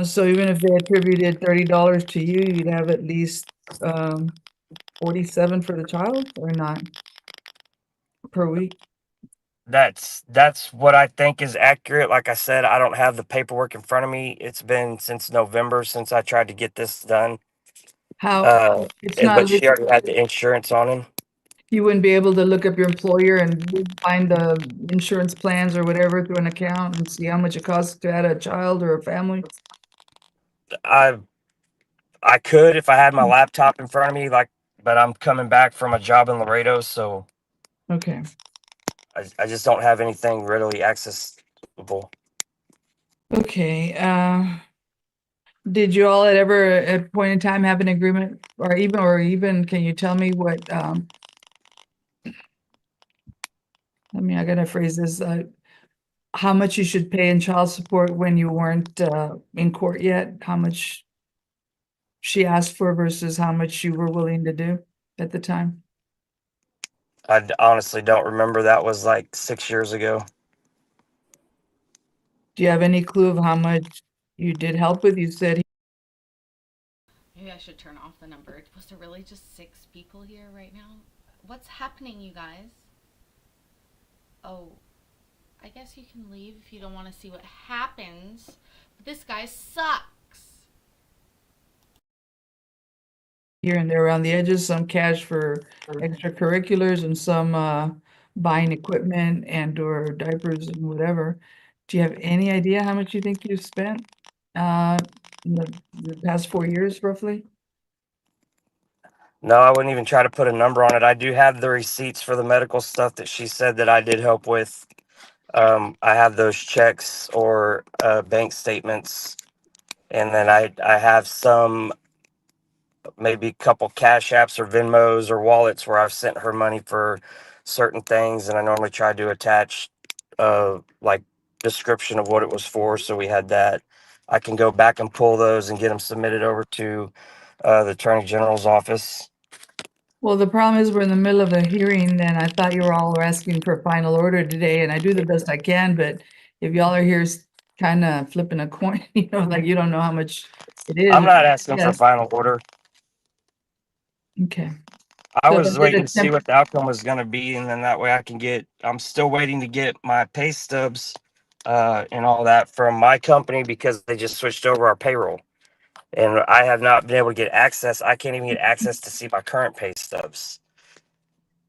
So even if they attributed $30 to you, you'd have at least 47 for the child, or not, per week? That's what I think is accurate. Like I said, I don't have the paperwork in front of me. It's been since November since I tried to get this done. How it's not But she already had the insurance on him. You wouldn't be able to look up your employer and find the insurance plans or whatever through an account and see how much it costs to add a child or a family? I I could if I had my laptop in front of me, like, but I'm coming back from a job in Laredo, so Okay. I just don't have anything readily accessible. Okay, did you all at ever at a point in time have an agreement or even can you tell me what, I gotta phrase this, how much you should pay in child support when you weren't, in court yet? How much she asked for versus how much you were willing to do at the time? Honestly don't remember. That was like 6 years ago. Do you have any clue of how much you did help with? You said Maybe I should turn off the number. Was there really just 6 people here right now? What's happening, you guys? Oh, I guess you can leave if you don't want to see what happens. But this guy sucks. here and there around the edges, some cash for extracurriculars and some buying equipment and or diapers and whatever. Do you have any idea how much you think you've spent in the past 4 years roughly? No, I wouldn't even try to put a number on it. I do have the receipts for the medical stuff that she said that I did help with. I have those checks or bank statements, and then I have some, maybe a couple cash apps or Venmos or wallets where I've sent her money for certain things, and I normally try to attach like description of what it was for. So we had that. I can go back and pull those and get them submitted over to the Attorney General's office. Well, the problem is we're in the middle of a hearing and I thought you were all asking for a final order today and I do the best I can, but if y'all are here kind of flipping a coin, like you don't know how much it is. I'm not asking for Yes. final order. Okay. I So was did waiting the to see what the outcome was going to be, and then that way I can get. I'm still waiting to get my pay stubs, and all that from my company because they just switched over our payroll, and I have not been able to get access. I can't even get access to see my current pay stubs.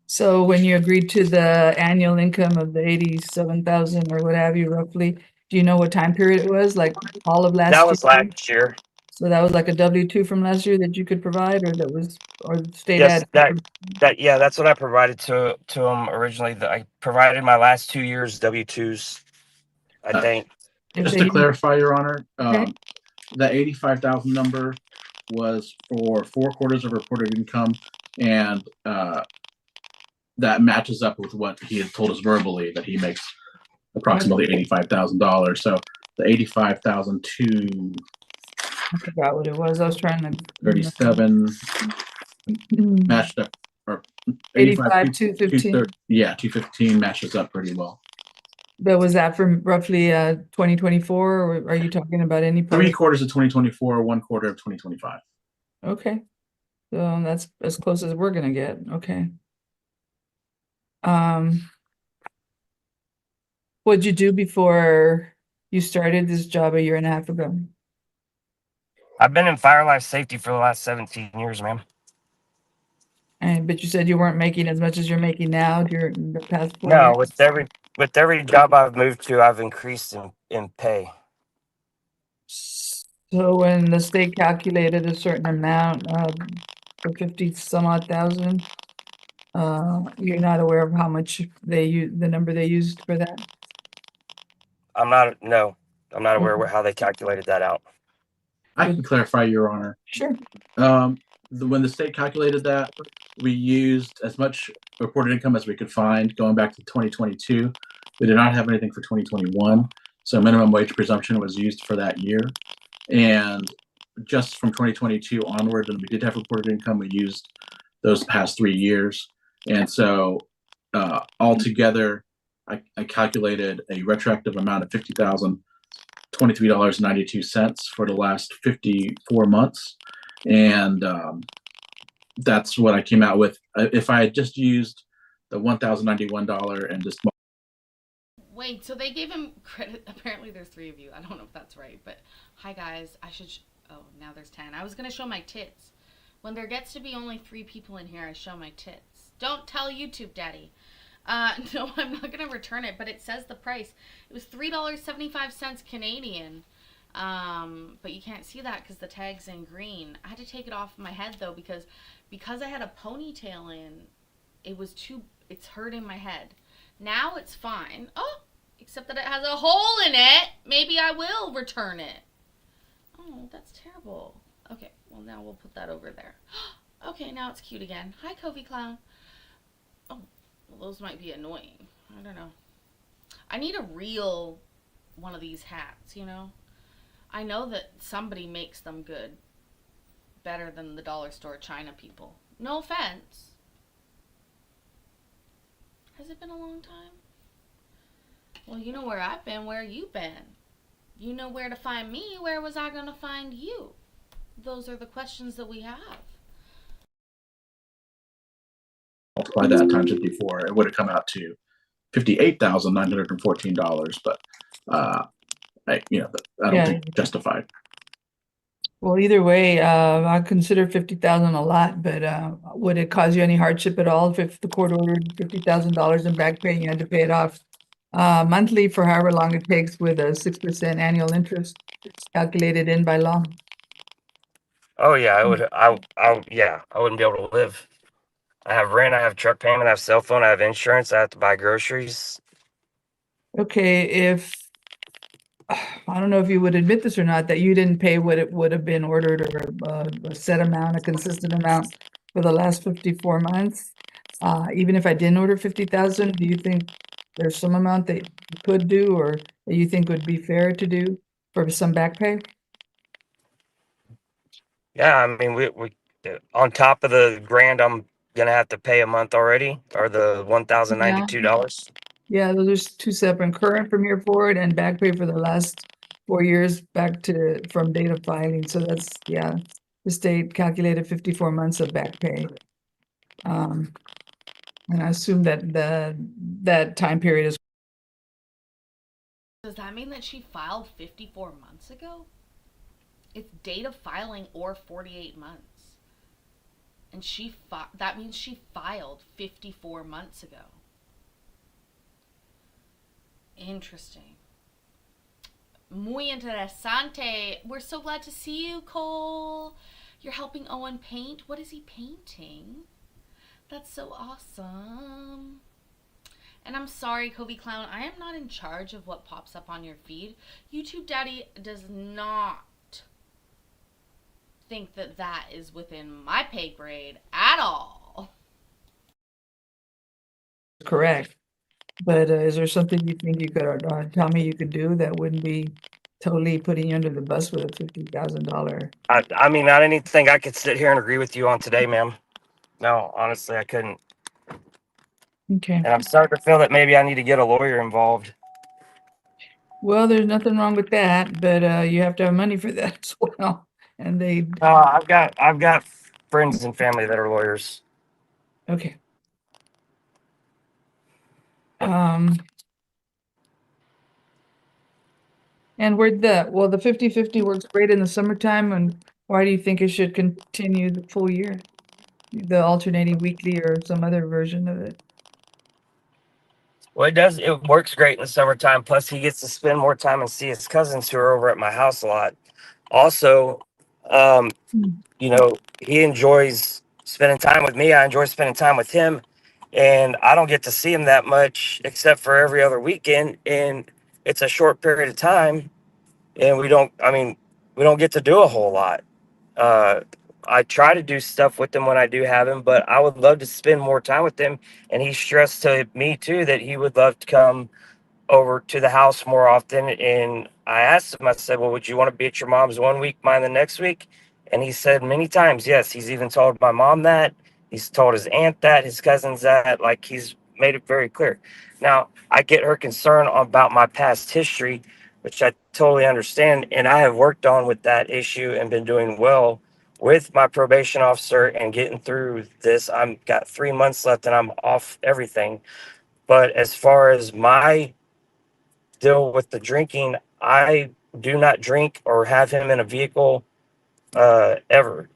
So when you agreed to the annual income of the 87,000 or what have you roughly, do you know what time period it was? Like all of last That year? was last year. So that was like a W-2 from last year that you could provide or that was, or the state Yes, had? that yeah, that's what I provided to them originally. I provided my last 2 years W-2s. I Uh, think. If Just they to didn't- clarify, Your Honor, Okay. that 85,000 number was for 4 quarters of reported income, and that matches up with what he had told us verbally that he makes approximately $85,000. So the 85,000 to I forgot what it was. I was trying to. 37 Mm, matched up, or 85, 215. yeah, 215 matches up pretty well. But was that from roughly 2024 or are you talking about any part? 3 quarters of 2024, 1 quarter of 2025. Okay. So that's as close as we're gonna get. Okay. Um, what'd you do before you started this job a year and a half ago? I've been in fire life safety for the last 17 years, ma'am. And but you said you weren't making as much as you're making now during the past 4 No, years. with every job I've moved to, I've increased in pay. So when the state calculated a certain amount for 50 some odd thousand, you're not aware of how much they use, the number they used for that? I'm not aware how they calculated that out. I can clarify, Your Honor. Sure. When the state calculated that, we used as much reported income as we could find going back to 2022. We did not have anything for 2021, so minimum wage presumption was used for that year. And just from 2022 onward, and we did have reported income, we used those past 3 years. And so altogether, I calculated a retroactive amount of $50,023.92 for the last 54 months. And that's what I came out with. If I had just used the $1,091 and just Wait, so they gave him credit. Apparently, there's 3 of you. I don't know if that's right, but hi guys. I should. Oh, now there's 10. I was gonna show my tits. When there gets to be only 3 people in here, I show my tits. Don't tell YouTube Daddy. No, I'm not gonna return it, but it says the price. It was $3.75 Canadian. But you can't see that because the tag's in green. I had to take it off my head though because I had a ponytail in. It's hurting my head. Now it's fine. Oh, except that it has a hole in it. Maybe I will return it. Oh, that's terrible. Okay, well now we'll put that over there. Okay, now it's cute again. Hi, Kofi Clown. Oh, well, those might be annoying. I don't know. I need a real one of these hats, you know? I know that somebody makes them good. Better than the dollar store China people. No offense. Has it been a long time? Well, you know where I've been. Where you been? You know where to find me. Where was I going to find you? Those are the questions that we have. Multiply that times 54, it would have come out to $58,914. But I don't Yeah. think justified. Well, either way, I consider 50,000 a lot, but would it cause you any hardship at all if the court ordered $50,000 in back pay and you had to pay it off monthly for however long it takes with a 6% annual interest calculated in by law? Oh yeah, I would. Yeah, I wouldn't be able to live. I have rent, I have truck payment, I have cell phone, I have insurance, I have to buy groceries. Okay, if I don't know if you would admit this or not, that you didn't pay what it would have been ordered or a set amount, a consistent amount for the last 54 months. Even if I didn't order 50,000, do you think there's some amount that you could do or that you think would be fair to do for some back pay? Yeah, I mean, we on top of the grand I'm gonna have to pay a month already, or the $1,092. Yeah, those are two separate, current from here forward and back pay for the last 4 years back to from date of filing. So that's, yeah, the state calculated 54 months of back pay. And I assume that that time period is Does that mean that she filed 54 months ago? It's date of filing or 48 months. And that means she filed 54 months ago. Interesting. Muy interesante. We're so glad to see you, Cole. You're helping Owen paint. What is he painting? That's so awesome. And I'm sorry, Kobe Clown, I am not in charge of what pops up on your feed. YouTube Daddy does not think that that is within my pay grade at all. correct. But is there something you think you could tell me you could do that wouldn't be totally putting you under the bus with a $50,000? I mean, not anything I could sit here and agree with you on today, ma'am. No, honestly, I couldn't. Okay. And I'm starting to feel that maybe I need to get a lawyer involved. Well, there's nothing wrong with that, but you have to have money for that as well. And I've got friends and family that are lawyers. okay. And the 50/50 works great in the summertime, and why do you think it should continue the full year? The alternating weekly or some other version of it? Well, it works great in the summertime. Plus, he gets to spend more time and see his cousins who are over at my house a lot. Also, he enjoys spending time with me. I enjoy spending time with him. And I don't get to see him that much except for every other weekend. And it's a short period of time. And we don't get to do a whole lot. I try to do stuff with him when I do have him, but I would love to spend more time with him. And he stressed to me too that he would love to come over to the house more often. And I asked him, I said, well, would you want to be at your mom's one week, mine the next week? And he said many times, yes. He's even told my mom that. He's told his aunt that, his cousins that. Like, he's made it very clear. Now, I get her concern about my past history, which I totally understand. And I have worked on with that issue and been doing well with my probation officer and getting through this. I've got 3 months left and I'm off everything. But as far as my deal with the drinking, I do not drink or have him in a vehicle ever.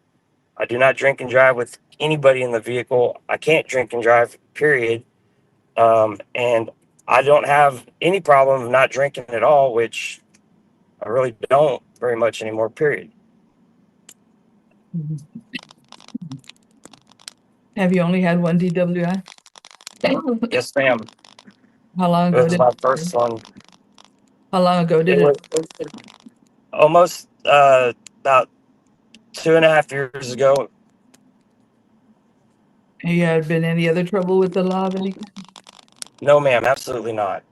I do not drink and drive with anybody in the vehicle. I can't drink and drive, period. And I don't have any problem of not drinking at all, which I really don't very much anymore, period. Have you only had one DWI? Yes, ma'am. How long ago This is did my it? first one. How long ago did It it? was almost about 2.5 years ago. Have you had been any other trouble with the law of any kind? No, ma'am, absolutely not.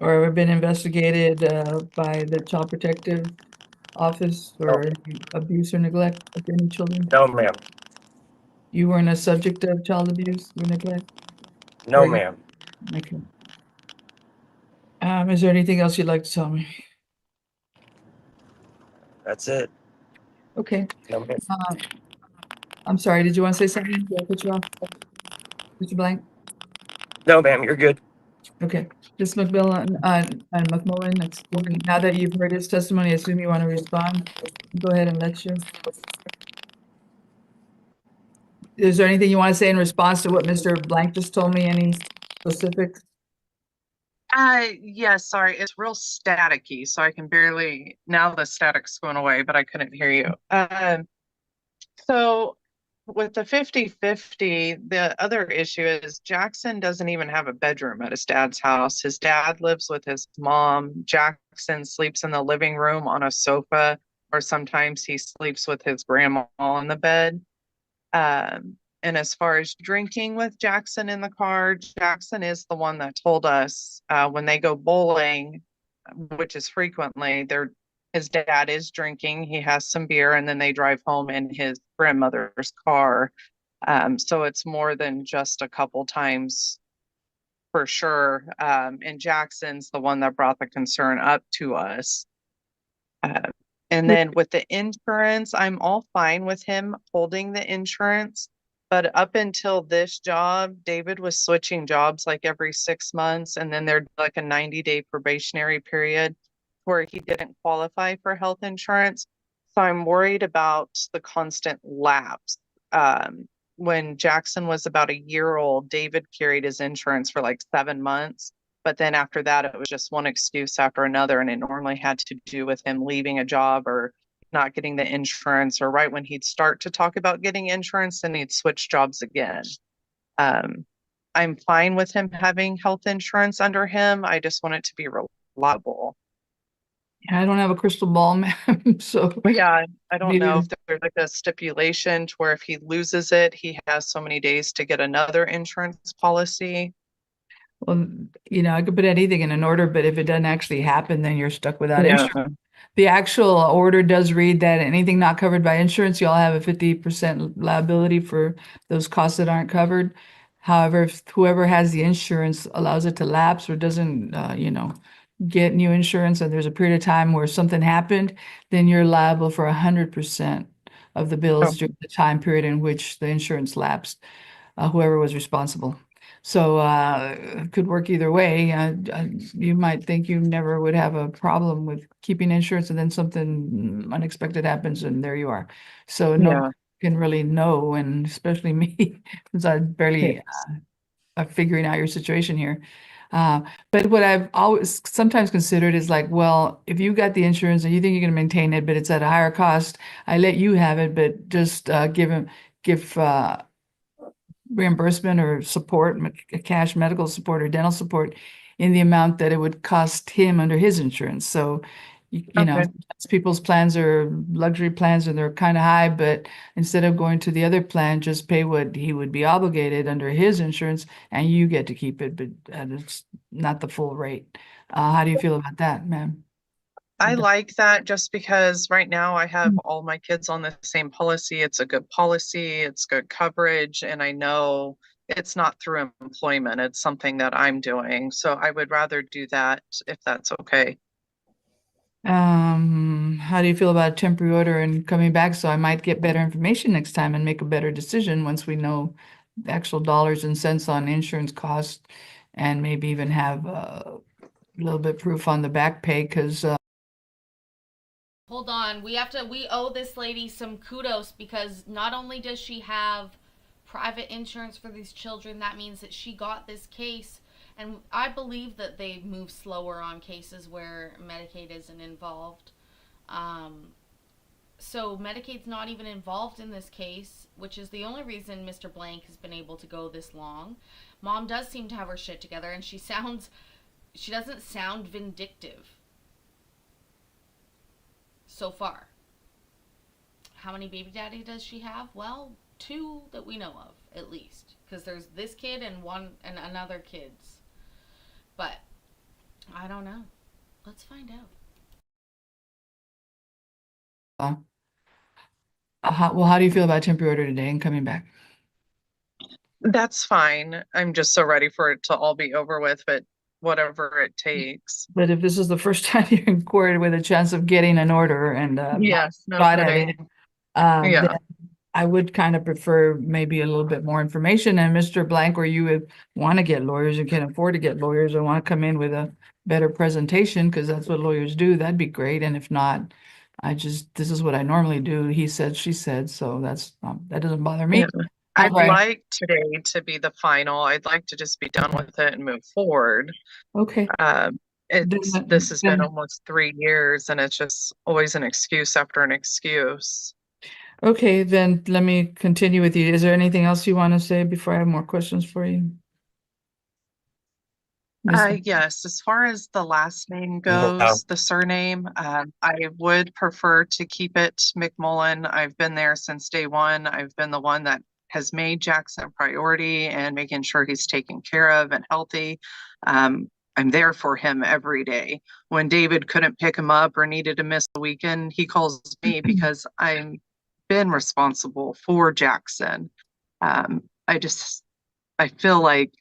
Or ever been investigated by the Child Protective Office for any abuse or neglect of any children? No, ma'am. You weren't a subject of child abuse or neglect? No, Or you- ma'am. Okay. Is there anything else you'd like to tell me? That's it. Okay. No, ma'am. I'm sorry, did you want to say something? Did I cut you off? Mr. Blank? No, ma'am, you're good. Okay. Ms. McMillan, and McMullen, excuse me, now that you've heard his testimony, I assume you want to respond. Go ahead and let you. Is there anything you want to say in response to what Mr. Blank just told me? Any specifics? Yes, sorry, it's real staticky, so I can barely, now the static's going away, but I couldn't hear you. So with the 50-50, the other issue is Jackson doesn't even have a bedroom at his dad's house. His dad lives with his mom. Jackson sleeps in the living room on a sofa, or sometimes he sleeps with his grandma on the bed. And as far as drinking with Jackson in the car, Jackson is the one that told us when they go bowling, which is frequently, his dad is drinking. He has some beer, and then they drive home in his grandmother's car. So it's more than just a couple times for sure. And Jackson's the one that brought the concern up to us. And then with the insurance, I'm all fine with him holding the insurance. But up until this job, David was switching jobs like every 6 months, and then there'd like a 90-day probationary period where he didn't qualify for health insurance. So I'm worried about the constant lapse. When Jackson was about a year old, David carried his insurance for like 7 months. But then after that, it was just one excuse after another. And it normally had to do with him leaving a job or not getting the insurance, or right when he'd start to talk about getting insurance, then he'd switch jobs again. I'm fine with him having health insurance under him. I just want it to be reliable. I don't have a crystal ball, ma'am, so. Yeah, I don't know Neither. if there's like a stipulation to where if he loses it, he has so many days to get another insurance policy. Well, I could put anything in an order, but if it doesn't actually happen, then you're stuck without Yeah. insurance. The actual order does read that anything not covered by insurance, you all have a 50% liability for those costs that aren't covered. However, if whoever has the insurance allows it to lapse or doesn't, get new insurance, and there's a period of time where something happened, then you're liable for 100% of the bills during the time period in which the insurance lapsed, whoever was responsible. So it could work either way. You might think you never would have a problem with keeping insurance, and then something unexpected happens, and there you are. So no Yeah. one can really know, and especially me, since I barely figuring out your situation here. But what I've always sometimes considered is like, well, if you got the insurance and you think you're going to maintain it, but it's at a higher cost, I let you have it, but just give reimbursement or support, cash medical support or dental support in the amount that it would cost him under his insurance. So, you know, Okay. people's plans are luxury plans and they're kind of high, but instead of going to the other plan, just pay what he would be obligated under his insurance and you get to keep it, but it's not the full rate. How do you feel about that, ma'am? I like that just because right now I have all my kids on the same policy. It's a good policy, it's good coverage, and I know it's not through employment. It's something that I'm doing. So I would rather do that if that's okay. How do you feel about a temporary order and coming back? So I might get better information next time and make a better decision once we know the actual dollars and cents on insurance costs, and maybe even have a little bit proof on the back pay, because Hold on. We owe this lady some kudos because not only does she have private insurance for these children. That means that she got this case, and I believe that they move slower on cases where Medicaid isn't involved. So Medicaid's not even involved in this case, which is the only reason Mr. Blank has been able to go this long. Mom does seem to have her shit together, and she doesn't sound vindictive so far. How many baby daddy does she have? Well, 2 that we know of, at least, because there's this kid and another kid's. But I don't know. Let's find out. How do you feel about temporary order today and coming back? That's fine. I'm just so ready for it to all be over with, but whatever it takes. But if this is the first time you're in court with a chance of getting an order and Yes, no shot at kidding. it, Yeah. then I would kind of prefer maybe a little bit more information. And Mr. Blank, where you would want to get lawyers and can afford to get lawyers and want to come in with a better presentation, because that's what lawyers do, that'd be great. And if not, this is what I normally do. He said, she said, so that doesn't bother me. Yeah. I'd Alright. like today to be the final. I'd like to just be done with it and move forward. Okay. This has been then- almost 3 years, and it's just always an excuse after an excuse. Okay, then let me continue with you. Is there anything else you want to say before I have more questions for you? Miss- Yes, as far as the last name No. goes, the surname, I would prefer to keep it McMullen. I've been there since day one. I've been the one that has made Jackson a priority and making sure he's taken care of and healthy. I'm there for him every day. When David couldn't pick him up or needed to miss a weekend, he calls me because I've been responsible for Jackson. I feel like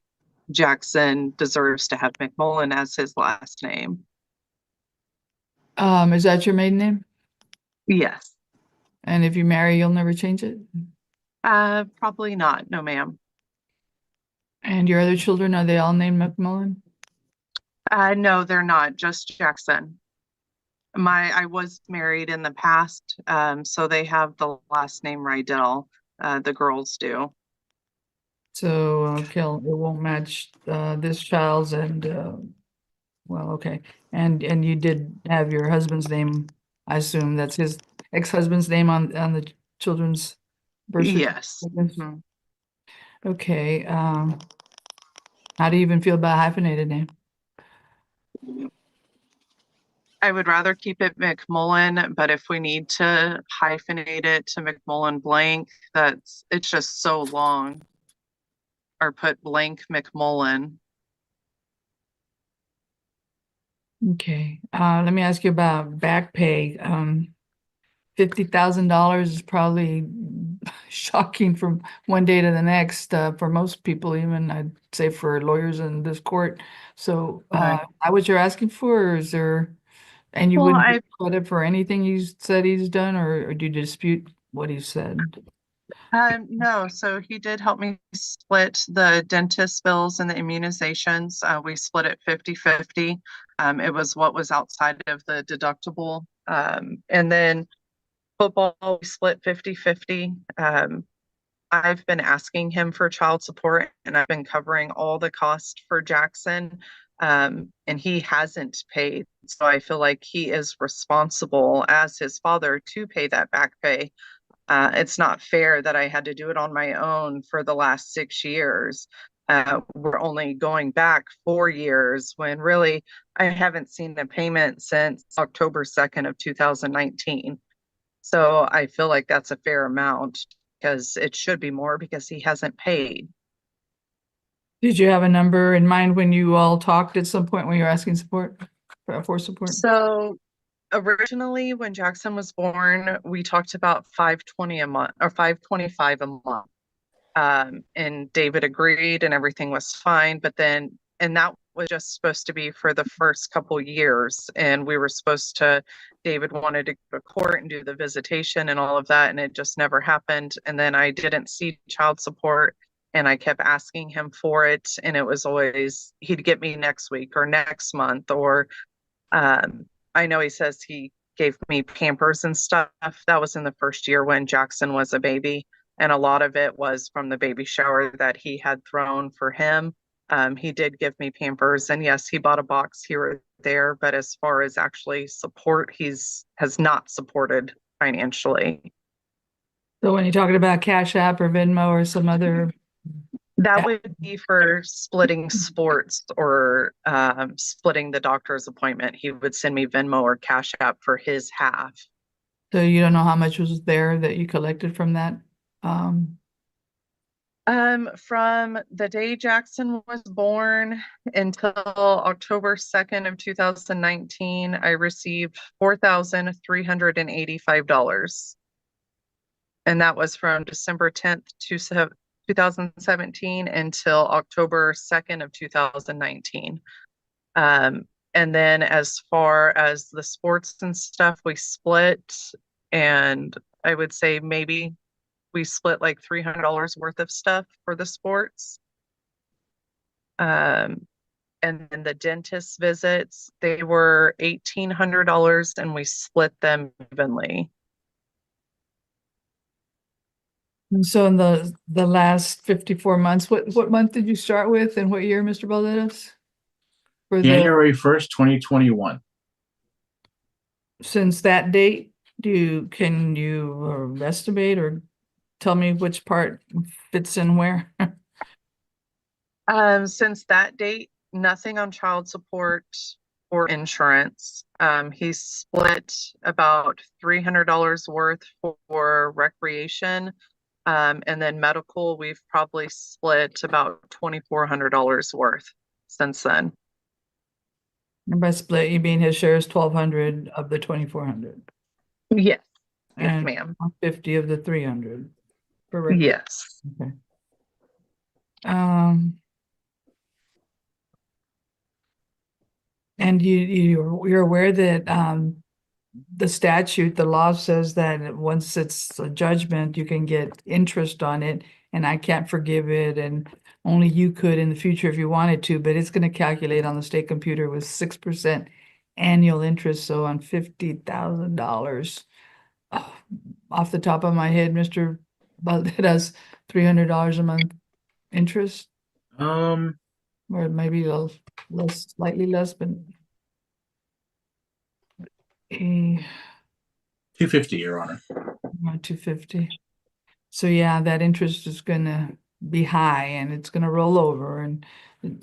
Jackson deserves to have McMullen as his last name. Is that your maiden name? Yes. And if you marry, you'll never change it? Probably not. No, ma'am. And your other children, are they all named McMullen? No, they're not. Just Jackson. I was married in the past, so they have the last name Rydell. The girls do. So, Kel, it won't match this child's well, okay. And you did have your husband's name, I assume that's his ex-husband's name on the children's birth Yes. certificates? Mhm. Okay, how do you even feel about hyphenated name? I would rather keep it McMullen, but if we need to hyphenate it to McMullen blank, it's just so long. Or put blank McMullen. Okay, let me ask you about back pay. $50,000 is probably shocking from one day to the next for most people, even I'd say for lawyers in this court. So, Right. that what you're asking for, or is there, and you Well, wouldn't give credit for anything you said he's done, or do you dispute what he said? No, so he did help me split the dentist bills and the immunizations. We split it 50-50. It was what was outside of the deductible. And then football, we split 50-50. I've been asking him for child support, and I've been covering all the cost for Jackson. And he hasn't paid. So I feel like he is responsible as his father to pay that back pay. It's not fair that I had to do it on my own for the last 6 years. We're only going back 4 years when really I haven't seen a payment since October 2nd of 2019. So I feel like that's a fair amount because it should be more because he hasn't paid. Did you have a number in mind when you all talked at some point when you were asking support, for support? So originally when Jackson was born, we talked about $520 a month or $525 a month. And David agreed and everything was fine, but then, and that was just supposed to be for the first couple years. And we were supposed to, David wanted to go to court and do the visitation and all of that, and it just never happened. And then I didn't see child support, and I kept asking him for it. And it was always, he'd get me next week or next month, or I know he says he gave me Pampers and stuff. That was in the first year when Jackson was a baby. And a lot of it was from the baby shower that he had thrown for him. He did give me Pampers, and yes, he bought a box here or there, but as far as actually support, has not supported financially. So when you're talking about Cash App or Venmo or some other, That Yeah. would be for splitting sports or splitting the doctor's appointment. He would send me Venmo or Cash App for his half. so you don't know how much was there that you collected from that? From the day Jackson was born until October 2nd of 2019, I received $4,385. And that was from December 10th to 2017 until October 2nd of 2019. And then as far as the sports and stuff, we split, and I would say maybe we split like $300 worth of stuff for the sports. And then the dentist visits, they were $1,800 and we split them evenly. And so in the last 54 months, what month did you start with and what year, Mr. Balderas? For the, January 1st, 2021. since that date, can you estimate or tell me which part fits in where? Since that date, nothing on child support or insurance. He split about $300 worth for recreation. And then medical, we've probably split about $2,400 worth since then. And by split, you mean his share is 1,200 of the 2,400 Yes, yes, and ma'am. 50 of the 300 for rec- Yes. Okay. And you're aware that the statute, the law says that once it's a judgment, you can get interest on it, and I can't forgive it, and only you could in the future if you wanted to, but it's gonna calculate on the state computer with 6% annual interest, so on $50,000. Off the top of my head, Mr. Balderas, $300 a month interest, Um, or maybe a little less, slightly less, but 250, Your Honor. 250. So yeah, that interest is gonna be high and it's gonna roll over and it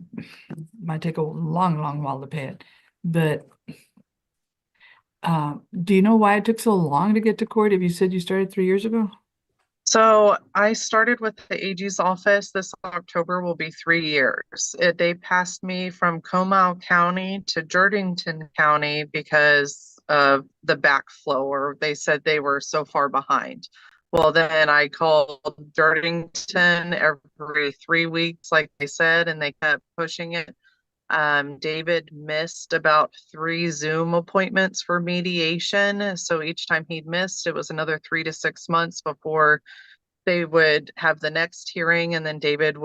might take a long, long while to pay it. But do you know why it took so long to get to court if you said you started 3 years ago? So I started with the AG's office. This October will be 3 years. They passed me from Comal County to Jerdington County because of the backflow, or they said they were so far behind. Well, then I called Jerdington every 3 weeks, like they said, and they kept pushing it. David missed about 3 Zoom appointments for mediation. So each time he'd missed, it was another 3 to 6 months before they would have the next hearing. And then David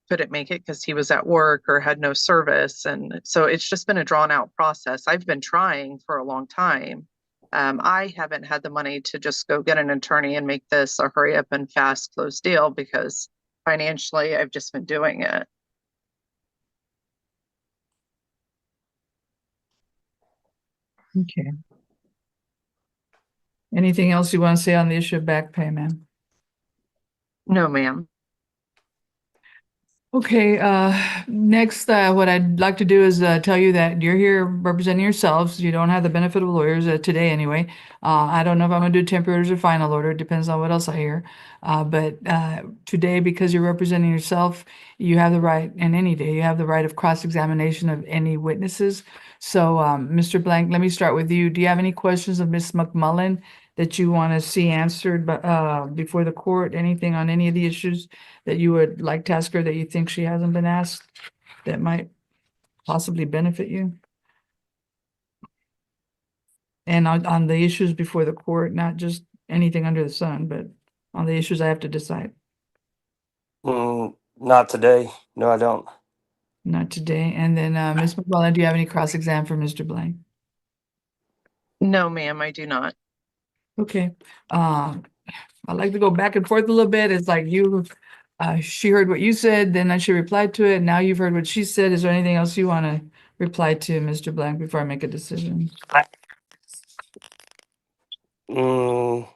couldn't make it because he was at work or had no service. And so it's just been a drawn out process. I've been trying for a long time. I haven't had the money to just go get an attorney and make this a hurry up and fast close deal because financially I've just been doing it. Okay. Anything else you want to say on the issue of back pay, ma'am? No, ma'am. Okay, next, what I'd like to do is tell you that you're here representing yourselves. You don't have the benefit of lawyers today anyway. I don't know if I'm gonna do temporary orders or final order. It depends on what else I hear. But today, because you're representing yourself, you have the right, and any day, you have the right of cross-examination of any witnesses. So, Mr. Blank, let me start with you. Do you have any questions of Ms. McMullen that you want to see answered before the court? Anything on any of the issues that you would like to ask her that you think she hasn't been asked that might possibly benefit you? And on the issues before the court, not just anything under the sun, but on the issues I have to decide. Not today. No, I don't. Not today. And then Ms. McMullen, do you have any cross-exam for Mr. Blank? No, ma'am, I do not. Okay. I like to go back and forth a little bit. It's like she heard what you said, then she replied to it. Now you've heard what she said. Is there anything else you want to reply to, Mr. Blank, before I make a decision? Mm,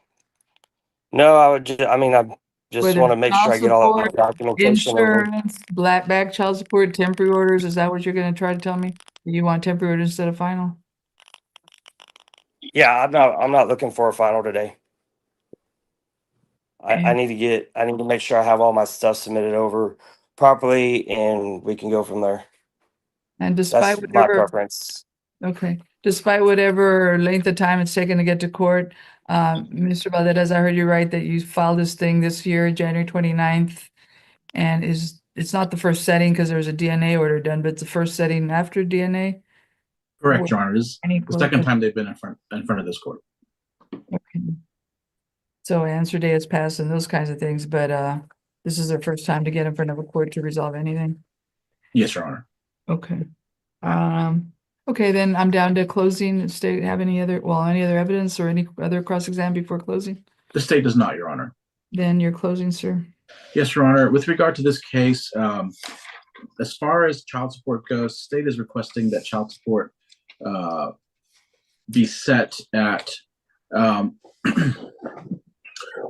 no, I just Whether want to it's make sure child I get all the support, documentation over. insurance, black bag child support, temporary orders, is that what you're gonna try to tell me? You want temporary orders instead of final? Yeah, I'm not looking for a final today. I Okay. need to make sure I have all my stuff submitted over properly, and we can go from there. And despite That's my whatever, preference. okay, despite whatever length of time it's taken to get to court, Mr. Valdez, I heard you right that you filed this thing this year, January 29th. And it's not the first setting because there was a DNA order done, but it's the first setting after DNA? Correct, Your Honor. This is Any the second closure? time they've been in front of this court. Okay. So answer day has passed and those kinds of things, but this is their first time to get in front of a court to resolve anything? Yes, Your Honor. Okay. Okay, then I'm down to closing. State have any other evidence or any other cross-exam before closing? The state does not, Your Honor. Then you're closing, sir. Yes, Your Honor. With regard to this case, as far as child support goes, state is requesting that child support be set at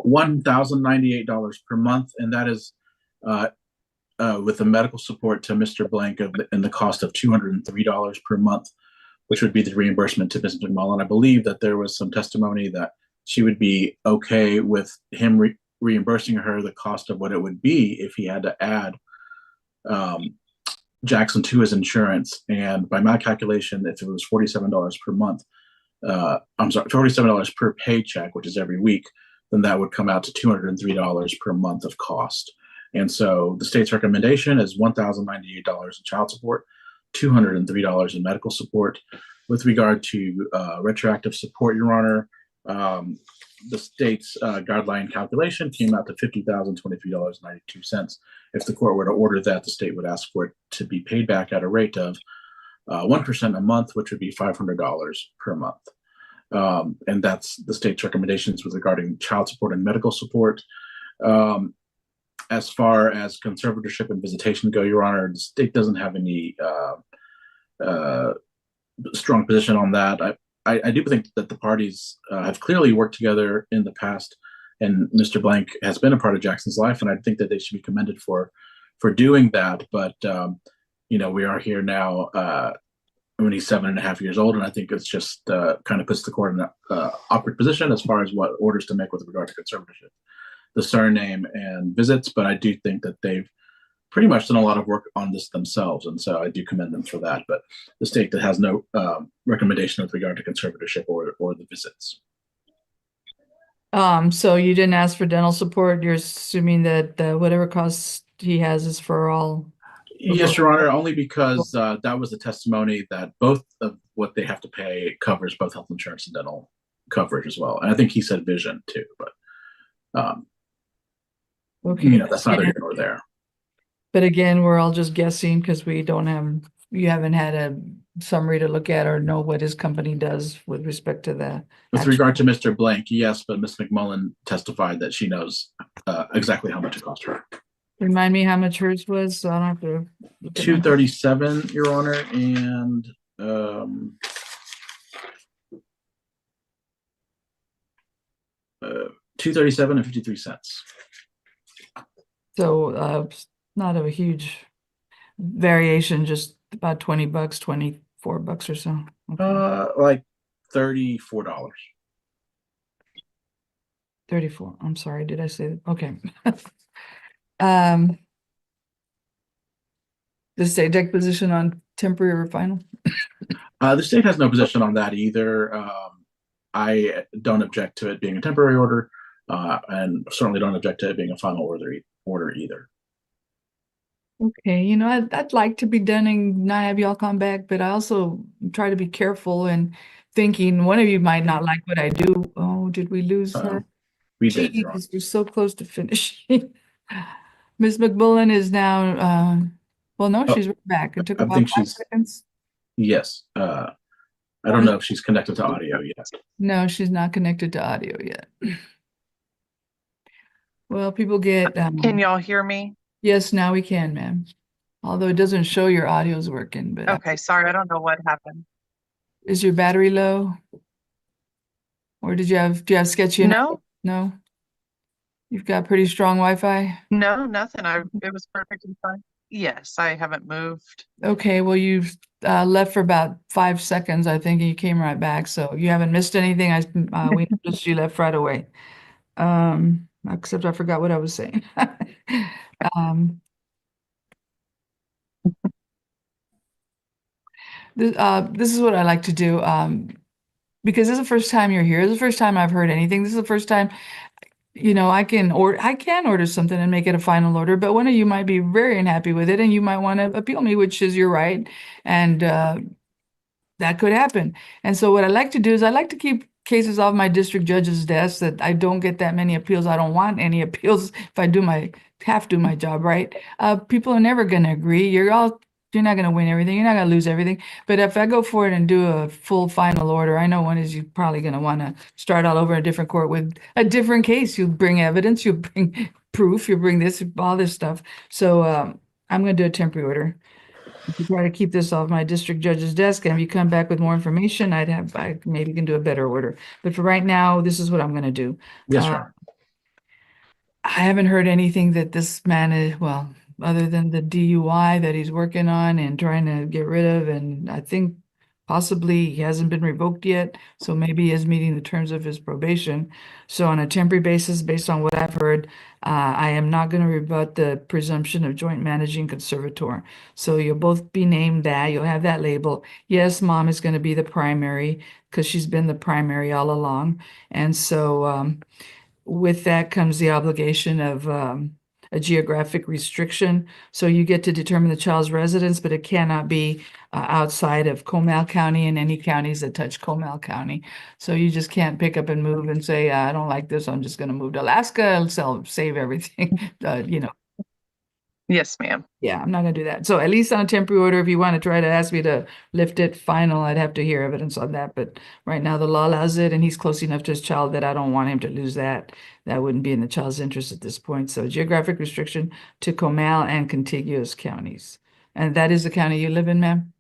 $1,098 per month, and that is with the medical support to Mr. Blank and the cost of $203 per month, which would be the reimbursement to Ms. McMullen. I believe that there was some testimony that she would be okay with him reimbursing her the cost of what it would be if he had to add Jackson to his insurance. And by my calculation, if it was $47 per month, $47 per paycheck, which is every week, then that would come out to $203 per month of cost. And so the state's recommendation is $1,098 in child support, $203 in medical support. With regard to retroactive support, Your Honor, the state's guideline calculation came out to $50,023.92. If the court were to order that, the state would ask for it to be paid back at a rate of 1% a month, which would be $500 per month. And that's the state's recommendations with regarding child support and medical support. As far as conservatorship and visitation go, Your Honor, the state doesn't have any strong position on that. I do think that the parties have clearly worked together in the past, and Mr. Blank has been a part of Jackson's life, and I think that they should be commended for doing that. But we are here now when he's 7.5 years old, and I think it's just kind of puts the court in an awkward position as far as what orders to make with regard to conservatorship, the surname and visits. But I do think that they've pretty much done a lot of work on this themselves, and so I do commend them for that. But the state that has no recommendation with regard to conservatorship or the visits. So you didn't ask for dental support. You're assuming that whatever costs he has is for all. Yes, Your Honor, only because that was the testimony that both of what they have to pay covers both health insurance and dental coverage as well. And I think he said vision too, but Okay. That's neither here nor there. But again, we're all just guessing because you haven't had a summary to look at or know what his company does with respect to that. With regard to Mr. Blank, yes, but Ms. McMullen testified that she knows exactly how much it cost her. Remind me how much hers was, so I don't have to. look at my- $237, Your Honor, and $237.53. So not a huge variation, just about $20, $24 or so. Okay. Like $34. 34. I'm sorry, did I say that? Okay. The state deck position on temporary or final? The state has no position on that either. I don't object to it being a temporary order, and certainly don't object to it being a final order either. Okay, I'd like to be done and not have y'all come back, but I also try to be careful and thinking one of you might not like what I do. Oh, did we lose her? We did, Your Honor. Jeez, we're so close to finishing. Ms. McMullen is now, well, no, she's right back. It took I about think 5 she's- seconds. Yes. I don't know if she's connected to audio yet. No, she's not connected to audio yet. Well, people get, Can y'all hear me? yes, now we can, ma'am. Although it doesn't show your audio's working, but Okay, sorry, I don't know what happened. is your battery low? Or do you have sketchy internet? No, No? You've got pretty strong Wi-Fi? no, nothing. It was perfectly fine. Yes, I haven't moved. Okay, well, you've left for about 5 seconds, I think, and you came right back, so you haven't missed anything. We noticed you left right away. Except I forgot what I was saying. Um, this is what I like to do. Because this is the first time you're here. This is the first time I've heard anything. This is the first time, I can order something and make it a final order, but one of you might be very unhappy with it and you might want to appeal me, which is your right. And that could happen. And so what I like to do is I like to keep cases off my district judge's desk that I don't get that many appeals. I don't want any appeals if I have to do my job right. People are never going to agree. You're not going to win everything. You're not going to lose everything. But if I go for it and do a full final order, I know one is you're probably going to want to start all over in a different court with a different case. You bring evidence, you bring proof, you bring this, all this stuff. So I'm going to do a temporary order. If you try to keep this off my district judge's desk, and if you come back with more information, I maybe can do a better order. But for right now, this is what I'm going to do. Yes, Your Honor. I haven't heard anything that this man is, well, other than the DUI that he's working on and trying to get rid of, and I think possibly he hasn't been revoked yet, so maybe he is meeting the terms of his probation. So on a temporary basis, based on what I've heard, I am not going to rebut the presumption of joint managing conservator. So you'll both be named that, you'll have that label. Yes, mom is going to be the primary because she's been the primary all along. And so with that comes the obligation of a geographic restriction. So you get to determine the child's residence, but it cannot be outside of Comal County and any counties that touch Comal County. So you just can't pick up and move and say, I don't like this, I'm just going to move to Alaska and save everything. Yes, ma'am. Yeah, I'm not going to do that. So at least on a temporary order, if you want to try to ask me to lift it final, I'd have to hear evidence on that. But right now the law allows it, and he's close enough to his child that I don't want him to lose that. That wouldn't be in the child's interest at this point. So geographic restriction to Comal and contiguous counties. And that is the county you live in, ma'am?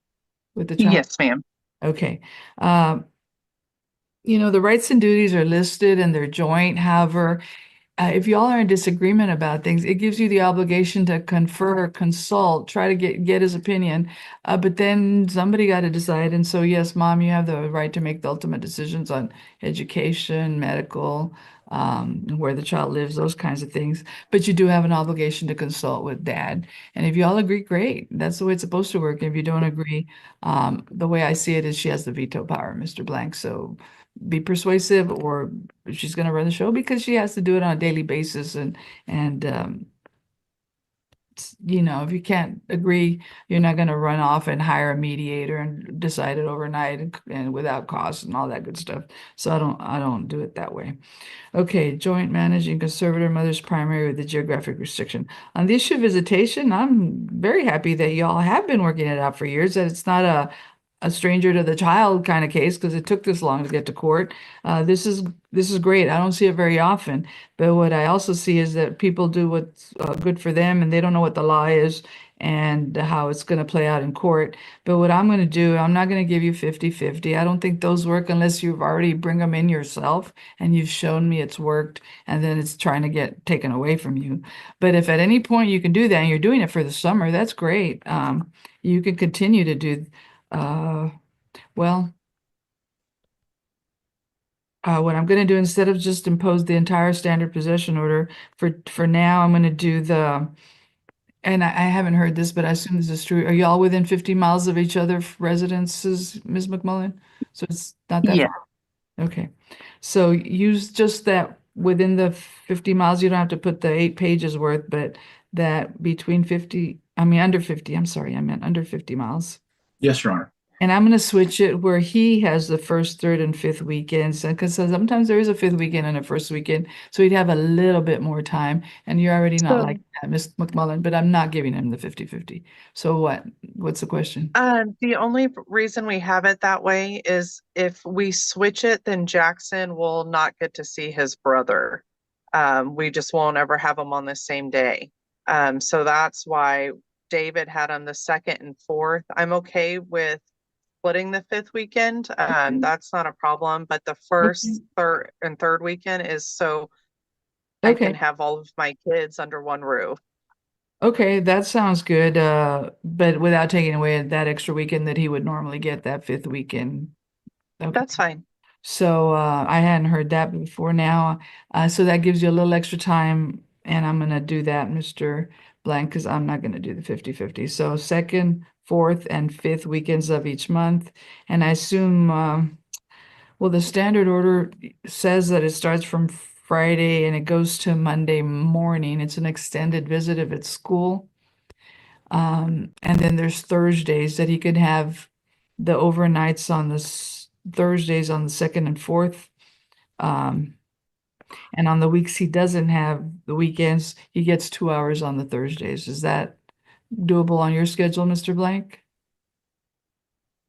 With the child? Yes, ma'am. Okay. The rights and duties are listed and they're joint. However, if y'all are in disagreement about things, it gives you the obligation to confer, consult, try to get his opinion. But then somebody got to decide. And so, yes, mom, you have the right to make the ultimate decisions on education, medical, where the child lives, those kinds of things. But you do have an obligation to consult with dad. And if you all agree, great. That's the way it's supposed to work. If you don't agree, the way I see it is she has the veto power, Mr. Blank. So be persuasive, or she's going to run the show because she has to do it on a daily basis. And if you can't agree, you're not going to run off and hire a mediator and decide it overnight and without cost and all that good stuff. So I don't do it that way. Okay, joint managing conservator mother's primary with the geographic restriction. On the issue of visitation, I'm very happy that y'all have been working it out for years, that it's not a stranger to the child kind of case because it took this long to get to court. This is great. I don't see it very often, but what I also see is that people do what's good for them, and they don't know what the law is and how it's going to play out in court. But what I'm going to do, I'm not going to give you 50-50. I don't think those work unless you've already bring them in yourself and you've shown me it's worked, and then it's trying to get taken away from you. But if at any point you can do that and you're doing it for the summer, that's great. You can continue to do what I'm going to do, instead of just impose the entire standard possession order, for now, I'm going to do and I haven't heard this, but I assume this is true. Are y'all within 50 miles of each other residences, Ms. McMullen? So it's not that Yeah. far. Okay. So use just that within the 50 miles. You don't have to put the 8 pages worth, but that under 50. I'm sorry, I meant under 50 miles. Yes, Your Honor. And I'm going to switch it where he has the first, third, and fifth weekends, because sometimes there is a fifth weekend and a first weekend, so he'd have a little bit more time. And you're already not So- like that, Ms. McMullen, but I'm not giving him the 50-50. So what's the question? The only reason we have it that way is if we switch it, then Jackson will not get to see his brother. We just won't ever have them on the same day. So that's why David had on the 2nd and 4th. I'm okay with splitting the 5th weekend. That's not a problem, but the 1st, 3rd, and 3rd weekend is so I can Okay. have all of my kids under one roof. Okay, that sounds good. But without taking away that extra weekend that he would normally get that 5th weekend. Okay. That's fine. So I hadn't heard that before now. So that gives you a little extra time, and I'm gonna do that, Mr. Blank, because I'm not gonna do the 50-50. So 2nd, 4th, and 5th weekends of each month. And I assume, well, the standard order says that it starts from Friday and it goes to Monday morning. It's an extended visit if it's school. And then there's Thursdays that he could have the overnights on Thursdays on the 2nd and 4th. And on the weeks he doesn't have the weekends, he gets 2 hours on the Thursdays. Is that doable on your schedule, Mr. Blank?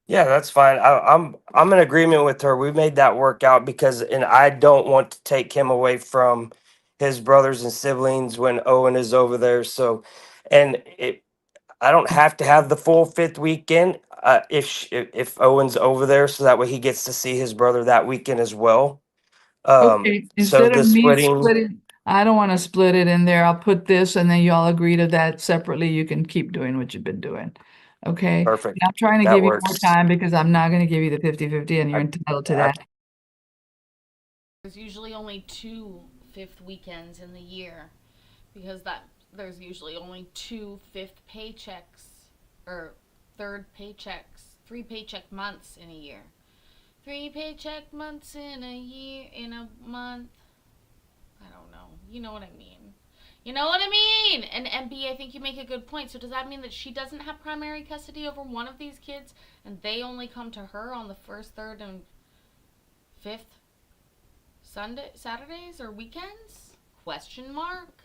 Yeah, that's fine. I'm in agreement with her. We made that work out because, and I don't want to take him away from his brothers and siblings when Owen is over there. So, and I don't have to have the full 5th weekend if Owen's over there, so that way he gets to see his brother that weekend as well. Okay, So instead the of me splitting, splitting, I don't want to split it in there. I'll put this and then you all agree to that separately. You can keep doing what you've been doing. Okay? And perfect. I'm trying to That give you more works. time because I'm not going to give you the 50-50 and you're entitled to that. There's usually only 2 5th weekends in the year because there's usually only 2 5th paychecks or 3rd paychecks, 3 paycheck months in a year. 3 paycheck months in a month. I don't know. You know what I mean. You know what I mean? And MB, I think you make a good point. So does that mean that she doesn't have primary custody over one of these kids and they only come to her on the 1st, 3rd, and 5th Saturdays or weekends? Question mark.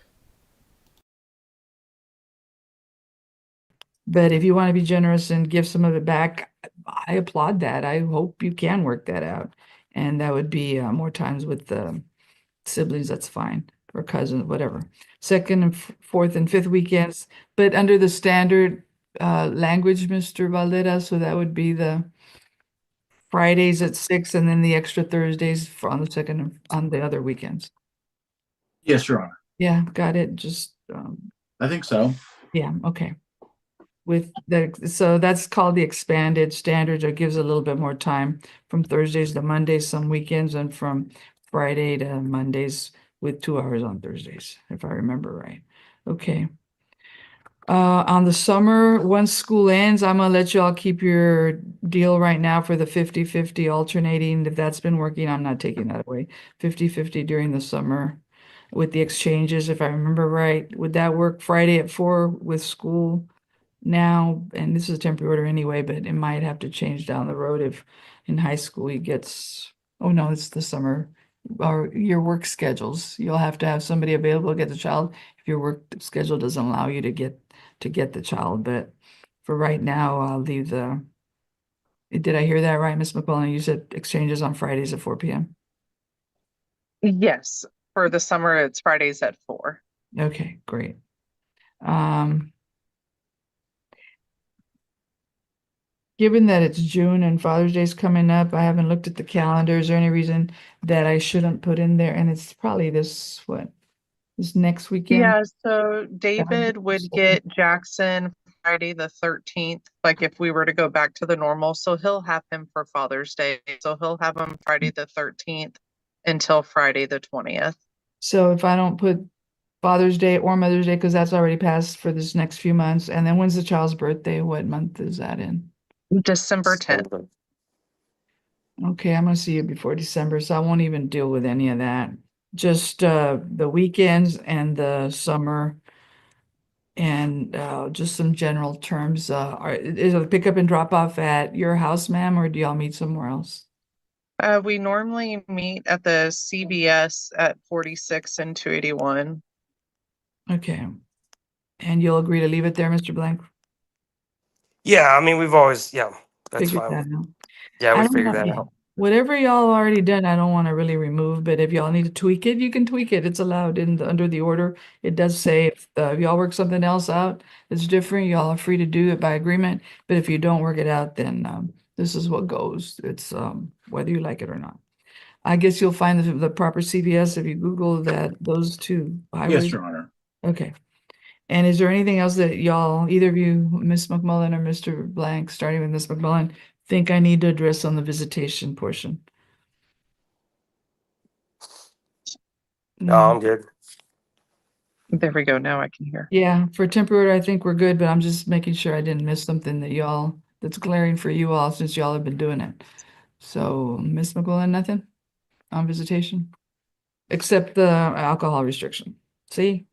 But if you want to be generous and give some of it back, I applaud that. I hope you can work that out. And that would be more times with the siblings, that's fine, or cousins, whatever. 2nd and 4th and 5th weekends, but under the standard language, Mr. Valdera, so that would be the Fridays at 6 and then the extra Thursdays on the 2nd on the other weekends. Yes, Your Honor. Yeah, got it. Just I think so. yeah, okay. So that's called the expanded standards. It gives a little bit more time from Thursdays to Mondays, some weekends, and from Friday to Mondays with 2 hours on Thursdays, if I remember right. Okay. On the summer, once school ends, I'm gonna let you all keep your deal right now for the 50-50 alternating. If that's been working, I'm not taking that away. 50-50 during the summer with the exchanges, if I remember right. Would that work Friday at 4 with school now? And this is a temporary order anyway, but it might have to change down the road if in high school he gets, oh no, it's the summer or your work schedules. You'll have to have somebody available to get the child if your work schedule doesn't allow you to get the child. But for right now, I'll leave the. Did I hear that right, Ms. McClellan? You said exchanges on Fridays at 4 p.m. Yes, for the summer, it's Fridays at 4. Okay, great. Given that it's June and Father's Day's coming up, I haven't looked at the calendar. Is there any reason that I shouldn't put in there? And it's probably this next weekend? Yeah, so David would get Jackson Friday the 13th, like if we were to go back to the normal. So he'll have him for Father's Day. So he'll have him Friday the 13th until Friday the 20th. So if I don't put Father's Day or Mother's Day, because that's already passed for this next few months, and then when's the child's birthday? What month is that in? December 10th. Okay, I'm gonna see you before December, so I won't even deal with any of that. Just the weekends and the summer and just some general terms. Is it a pickup and drop off at your house, ma'am, or do y'all meet somewhere else? We normally meet at the CBS at 46 and 281. Okay. And you'll agree to leave it there, Mr. Blank? Yeah, I mean, we've always, yeah, that's Figured fine. that out. Yeah, I we don't figured know, that yeah. out. Whatever y'all already done, I don't want to really remove, but if y'all need to tweak it, you can tweak it. It's allowed under the order. It does say if y'all work something else out, it's different. Y'all are free to do it by agreement. But if you don't work it out, then this is what goes. It's whether you like it or not. I guess you'll find the proper CVS if you Google that, those two highways. Yes, Your Honor. Okay. And is there anything else that y'all, either of you, Ms. McMullen or Mr. Blank, starting with Ms. McMullen, think I need to address on the visitation portion? No, I'm good. There we go. Now I can hear. Yeah, for temporary, I think we're good, but I'm just making sure I didn't miss something that y'all, that's glaring for you all since y'all have been doing it. So, Ms. McMullen, nothing on visitation? Except the alcohol restriction. See?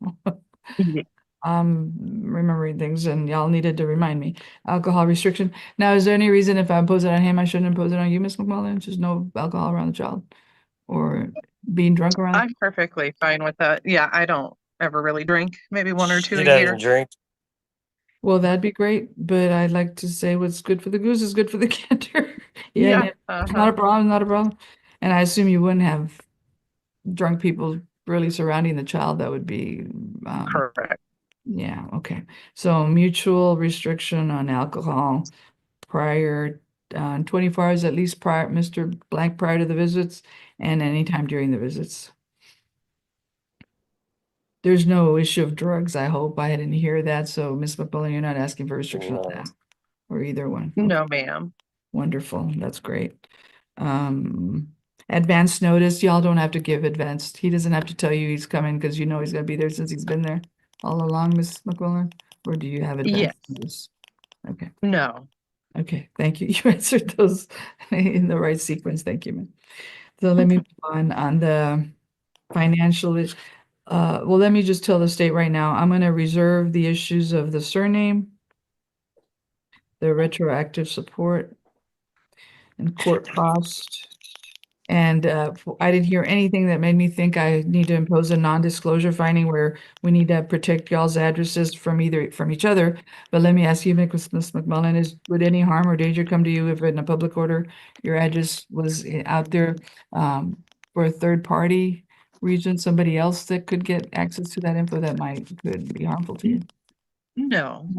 Remembering things and y'all needed to remind me. Alcohol restriction. Now, is there any reason if I impose it on him, I shouldn't impose it on you, Ms. McMullen? Just no alcohol around the child? Or being drunk around? I'm perfectly fine with that. Yeah, I don't ever really drink, maybe one or two He a doesn't year. drink. Well, that'd be great, but I'd like to say what's good for the goose is good for the gander. Yeah, It's not a problem, not a problem. And I assume you wouldn't have drunk people really surrounding the child. That would be, correct. yeah, okay. So mutual restriction on alcohol prior, 24 hours at least prior, Mr. Blank, prior to the visits and anytime during the visits. There's no issue of drugs, I hope. I didn't hear that. So Ms. McMillan, you're not asking for restriction of No. that or either one. Okay. No, ma'am. Wonderful. That's great. Advance notice, y'all don't have to give advanced. He doesn't have to tell you he's coming because you know he's gonna be there since he's been there all along, Ms. McMillan? Or do you have advance notice? Okay. No. Okay, thank you. You answered those in the right sequence. Thank you, ma'am. So let me move on the financial. Well, let me just tell the state right now, I'm gonna reserve the issues of the surname, the retroactive support, and court cost. And I didn't hear anything that made me think I need to impose a non-disclosure finding where we need to protect y'all's addresses from each other. But let me ask you, Ms. McMullen, would any harm or danger come to you if in a public order, your address was out there for a third party region, somebody else that could get access to that info that could be harmful to you? No.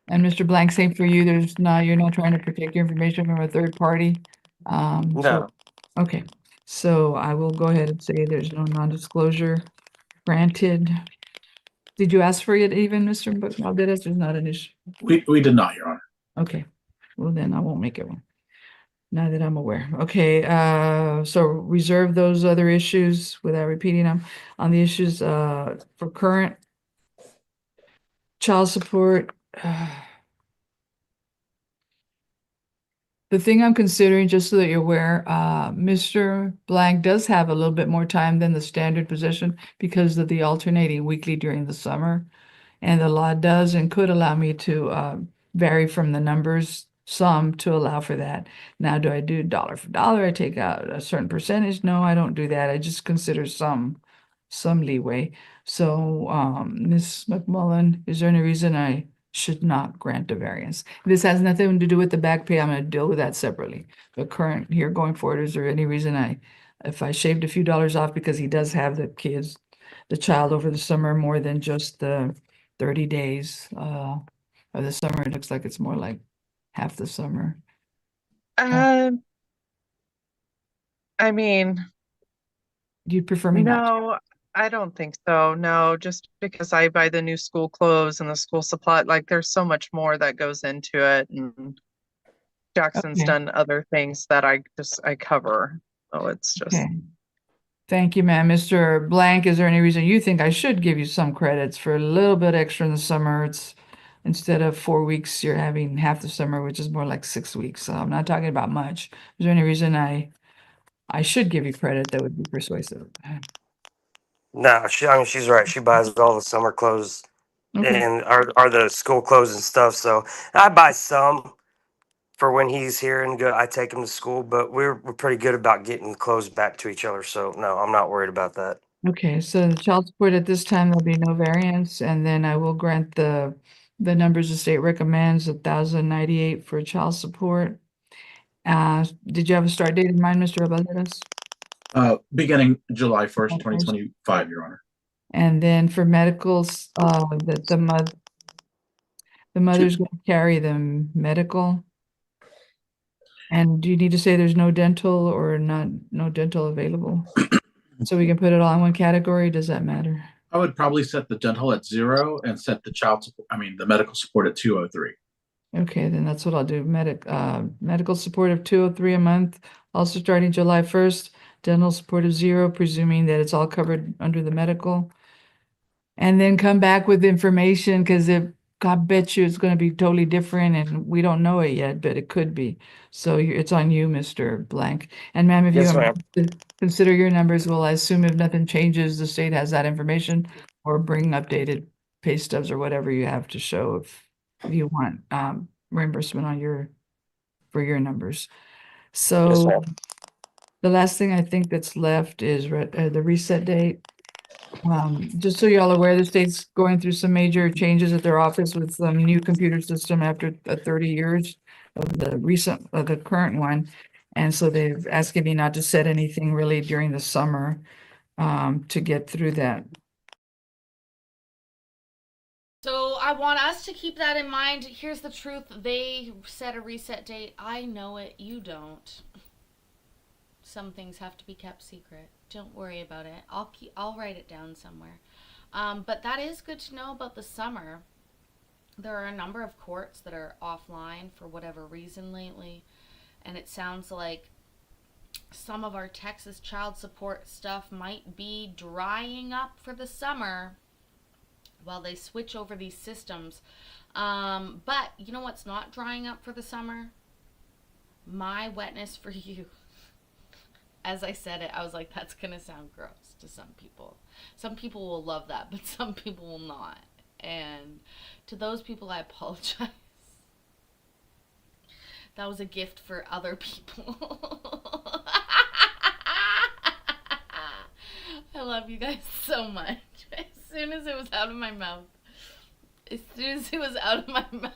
And Mr. Blank, same for you. You're not trying to protect your information from a third party. No. Okay, so I will go ahead and say there's no non-disclosure granted. Did you ask for it even, Mr. Valdez? There's not an issue. We did not, Your Honor. Okay, well then I won't make it one. Now that I'm aware. Okay, so reserve those other issues without repeating them. On the issues for current child support. The thing I'm considering, just so that you're aware, Mr. Blank does have a little bit more time than the standard position because of the alternating weekly during the summer. And the law does and could allow me to vary from the numbers some to allow for that. Now, do I do dollar for dollar? I take out a certain percentage? No, I don't do that. I just consider some leeway. So, Ms. McMullen, is there any reason I should not grant a variance? This has nothing to do with the back pay. I'm going to deal with that separately. But current here going forward, is there any reason if I shaved a few dollars off because he does have the child over the summer more than just the 30 days of the summer? It looks like it's more like half the summer. I mean, You'd prefer me not to? no, I don't think so. No, just because I buy the new school clothes and the school supply, like there's so much more that goes into it. And Jackson's Okay. done other things that I cover. So it's just, Okay. Thank you, ma'am. Mr. Blank, is there any reason you think I should give you some credits for a little bit extra in the summer? It's instead of 4 weeks, you're having half the summer, which is more like 6 weeks. So I'm not talking about much. Is there any reason I should give you credit that would be persuasive? No, she's right. She buys all the summer clothes Okay. and are the school clothes and stuff. So I buy some for when he's here and I take him to school, but we're pretty good about getting clothes back to each other. So no, I'm not worried about that. Okay, so the child support at this time, there'll be no variance, and then I will grant the numbers the state recommends, 1,098 for child support. Did you have a start date in mind, Mr. Abaleras? Beginning July 1st, July 1st. 2025, Your Honor. And then for medicals, that the mother's going to carry the medical. And do you need to say there's no dental or no dental available? So we can put it all in one category? Does that matter? I would probably set the dental at 0 and set the medical support at 203. Okay, then that's what I'll do. Medical support of 203 a month, also starting July 1st. Dental support of 0, presuming that it's all covered under the medical. And then come back with information, because I bet you it's going to be totally different, and we don't know it yet, but it could be. So it's on you, Mr. Blank. And ma'am, if you Yes, ma'am. consider your numbers, well, I assume if nothing changes, the state has that information, or bring updated pay stubs or whatever you have to show if you want reimbursement for your numbers. Yes, So ma'am. the last thing I think that's left is the reset date. Just so y'all are aware, the state's going through some major changes at their office with some new computer system after 30 years of the current one. And so they've asked me not to set anything really during the summer to get through that. So I want us to keep that in mind. Here's the truth. They set a reset date. I know it. You don't. Some things have to be kept secret. Don't worry about it. I'll write it down somewhere. But that is good to know about the summer. There are a number of courts that are offline for whatever reason lately. And it sounds like some of our Texas child support stuff might be drying up for the summer while they switch over these systems. But you know what's not drying up for the summer? My wetness for you. As I said it, I was like, that's going to sound gross to some people. Some people will love that, but some people will not. And to those people, I apologize. That was a gift for other people. I love you guys so much. As soon as it was out of my mouth. As soon as it was out of my mouth.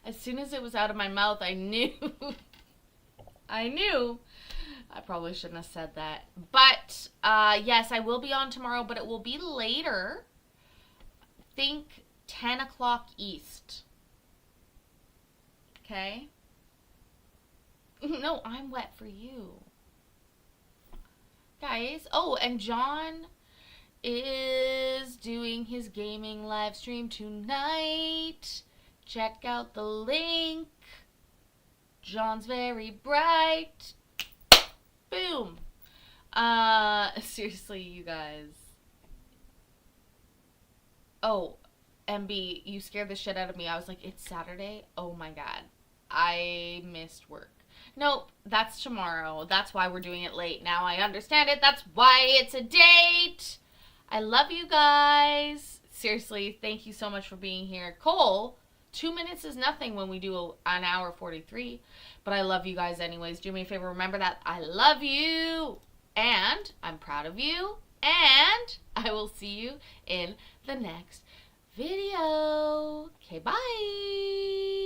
As soon as it was out of my mouth, I knew. I probably shouldn't have said that. But, yes, I will be on tomorrow, but it will be later. Think 10 o'clock East. Okay? No, I'm wet for you. Guys, oh, and John is doing his gaming live stream tonight. Check out the link. John's very bright. Boom. Seriously, you guys. Oh, MB, you scared the shit out of me. I was like, it's Saturday? Oh my god. I missed work. Nope, that's tomorrow. That's why we're doing it late. Now I understand it. That's why it's a date. I love you guys. Seriously, thank you so much for being here. Cole, 2 minutes is nothing when we do an hour 43. But I love you guys anyways. Do me a favor, remember that I love you. And I'm proud of you. And I will see you in the next video. Okay, bye.